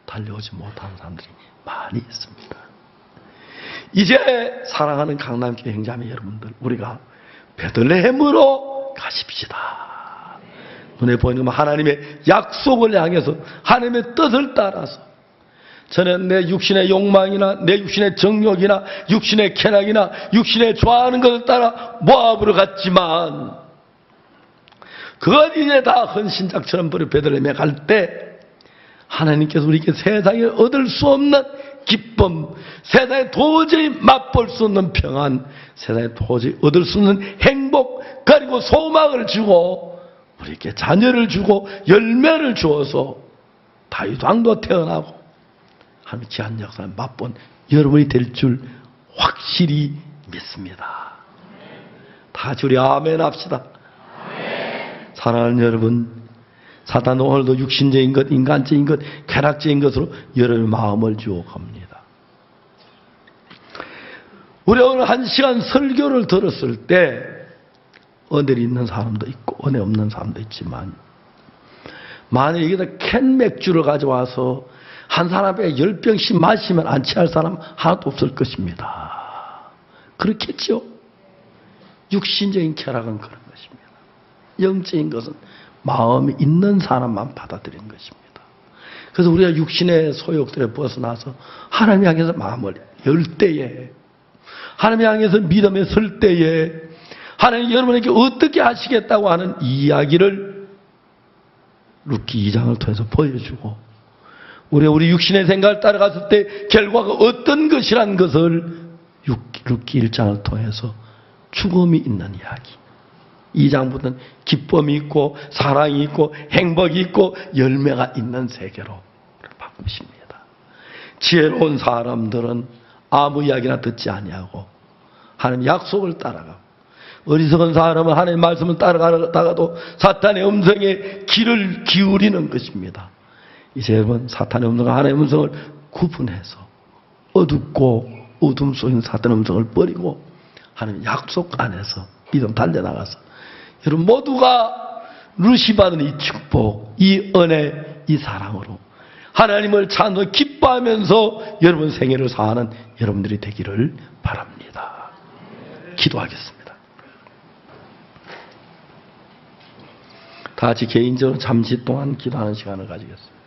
달려오지 못하는 사람들이 많이 있습니다. 이제 사랑하는 강남교회 형제자매 여러분들, 우리가 베들레헴으로 가십시다. 눈에 보이는 하나님의 약속을 향해서 하나님의 뜻을 따라서, 저는 내 육신의 욕망이나 내 육신의 정욕이나 육신의 쾌락이나 육신의 좋아하는 것을 따라 모압으로 갔지만, 그건 이제 다 헌신작처럼 버려 베들레헴에 갈 때 하나님께서 우리에게 세상에 얻을 수 없는 기쁨, 세상에 도저히 맛볼 수 없는 평안, 세상에 도저히 얻을 수 없는 행복, 그리고 소망을 주고 우리에게 자녀를 주고 열매를 주어서 다윗 왕도 태어나고 하나님의 귀한 역사를 맛본 여러분이 될 줄 확실히 믿습니다. 다 주리 아멘 합시다. 사랑하는 여러분, 사탄은 오늘도 육신적인 것, 인간적인 것, 쾌락적인 것으로 여러분의 마음을 유혹합니다. 우리 오늘 1시간 설교를 들었을 때 은혜이 있는 사람도 있고 은혜 없는 사람도 있지만, 만약에 여기다 캔 맥주를 가져와서 한 사람에게 10병씩 마시면 안 취할 사람 하나도 없을 것입니다. 그렇겠죠? 육신적인 쾌락은 그런 것입니다. 영적인 것은 마음이 있는 사람만 받아들이는 것입니다. 그래서 우리가 육신의 소욕들에 벗어나서 하나님 향해서 마음을 열 때에, 하나님 향해서 믿음에 설 때에 하나님 여러분에게 어떻게 하시겠다고 하는 이야기를 룻기 2장을 통해서 보여주고, 우리 육신의 생각을 따라갔을 때 결과가 어떤 것이란 것을 룻기 1장을 통해서 죽음이 있는 이야기, 2장부터는 기쁨이 있고 사랑이 있고 행복이 있고 열매가 있는 세계로 바꾸십니다. 지혜로운 사람들은 아무 이야기나 듣지 아니하고 하나님 약속을 따라가고, 어리석은 사람은 하나님의 말씀을 따라가다가도 사탄의 음성에 귀를 기울이는 것입니다. 이제 여러분, 사탄의 음성과 하나님의 음성을 구분해서 어둡고 어둠 속인 사탄 음성을 버리고 하나님 약속 안에서 믿음 달려나가서 여러분 모두가 루시 받은 이 축복, 이 은혜, 이 사랑으로 하나님을 찬송 기뻐하면서 여러분 생애를 사는 여러분들이 되기를 바랍니다. 기도하겠습니다. 다 같이 개인적으로 잠시 동안 기도하는 시간을 가지겠습니다.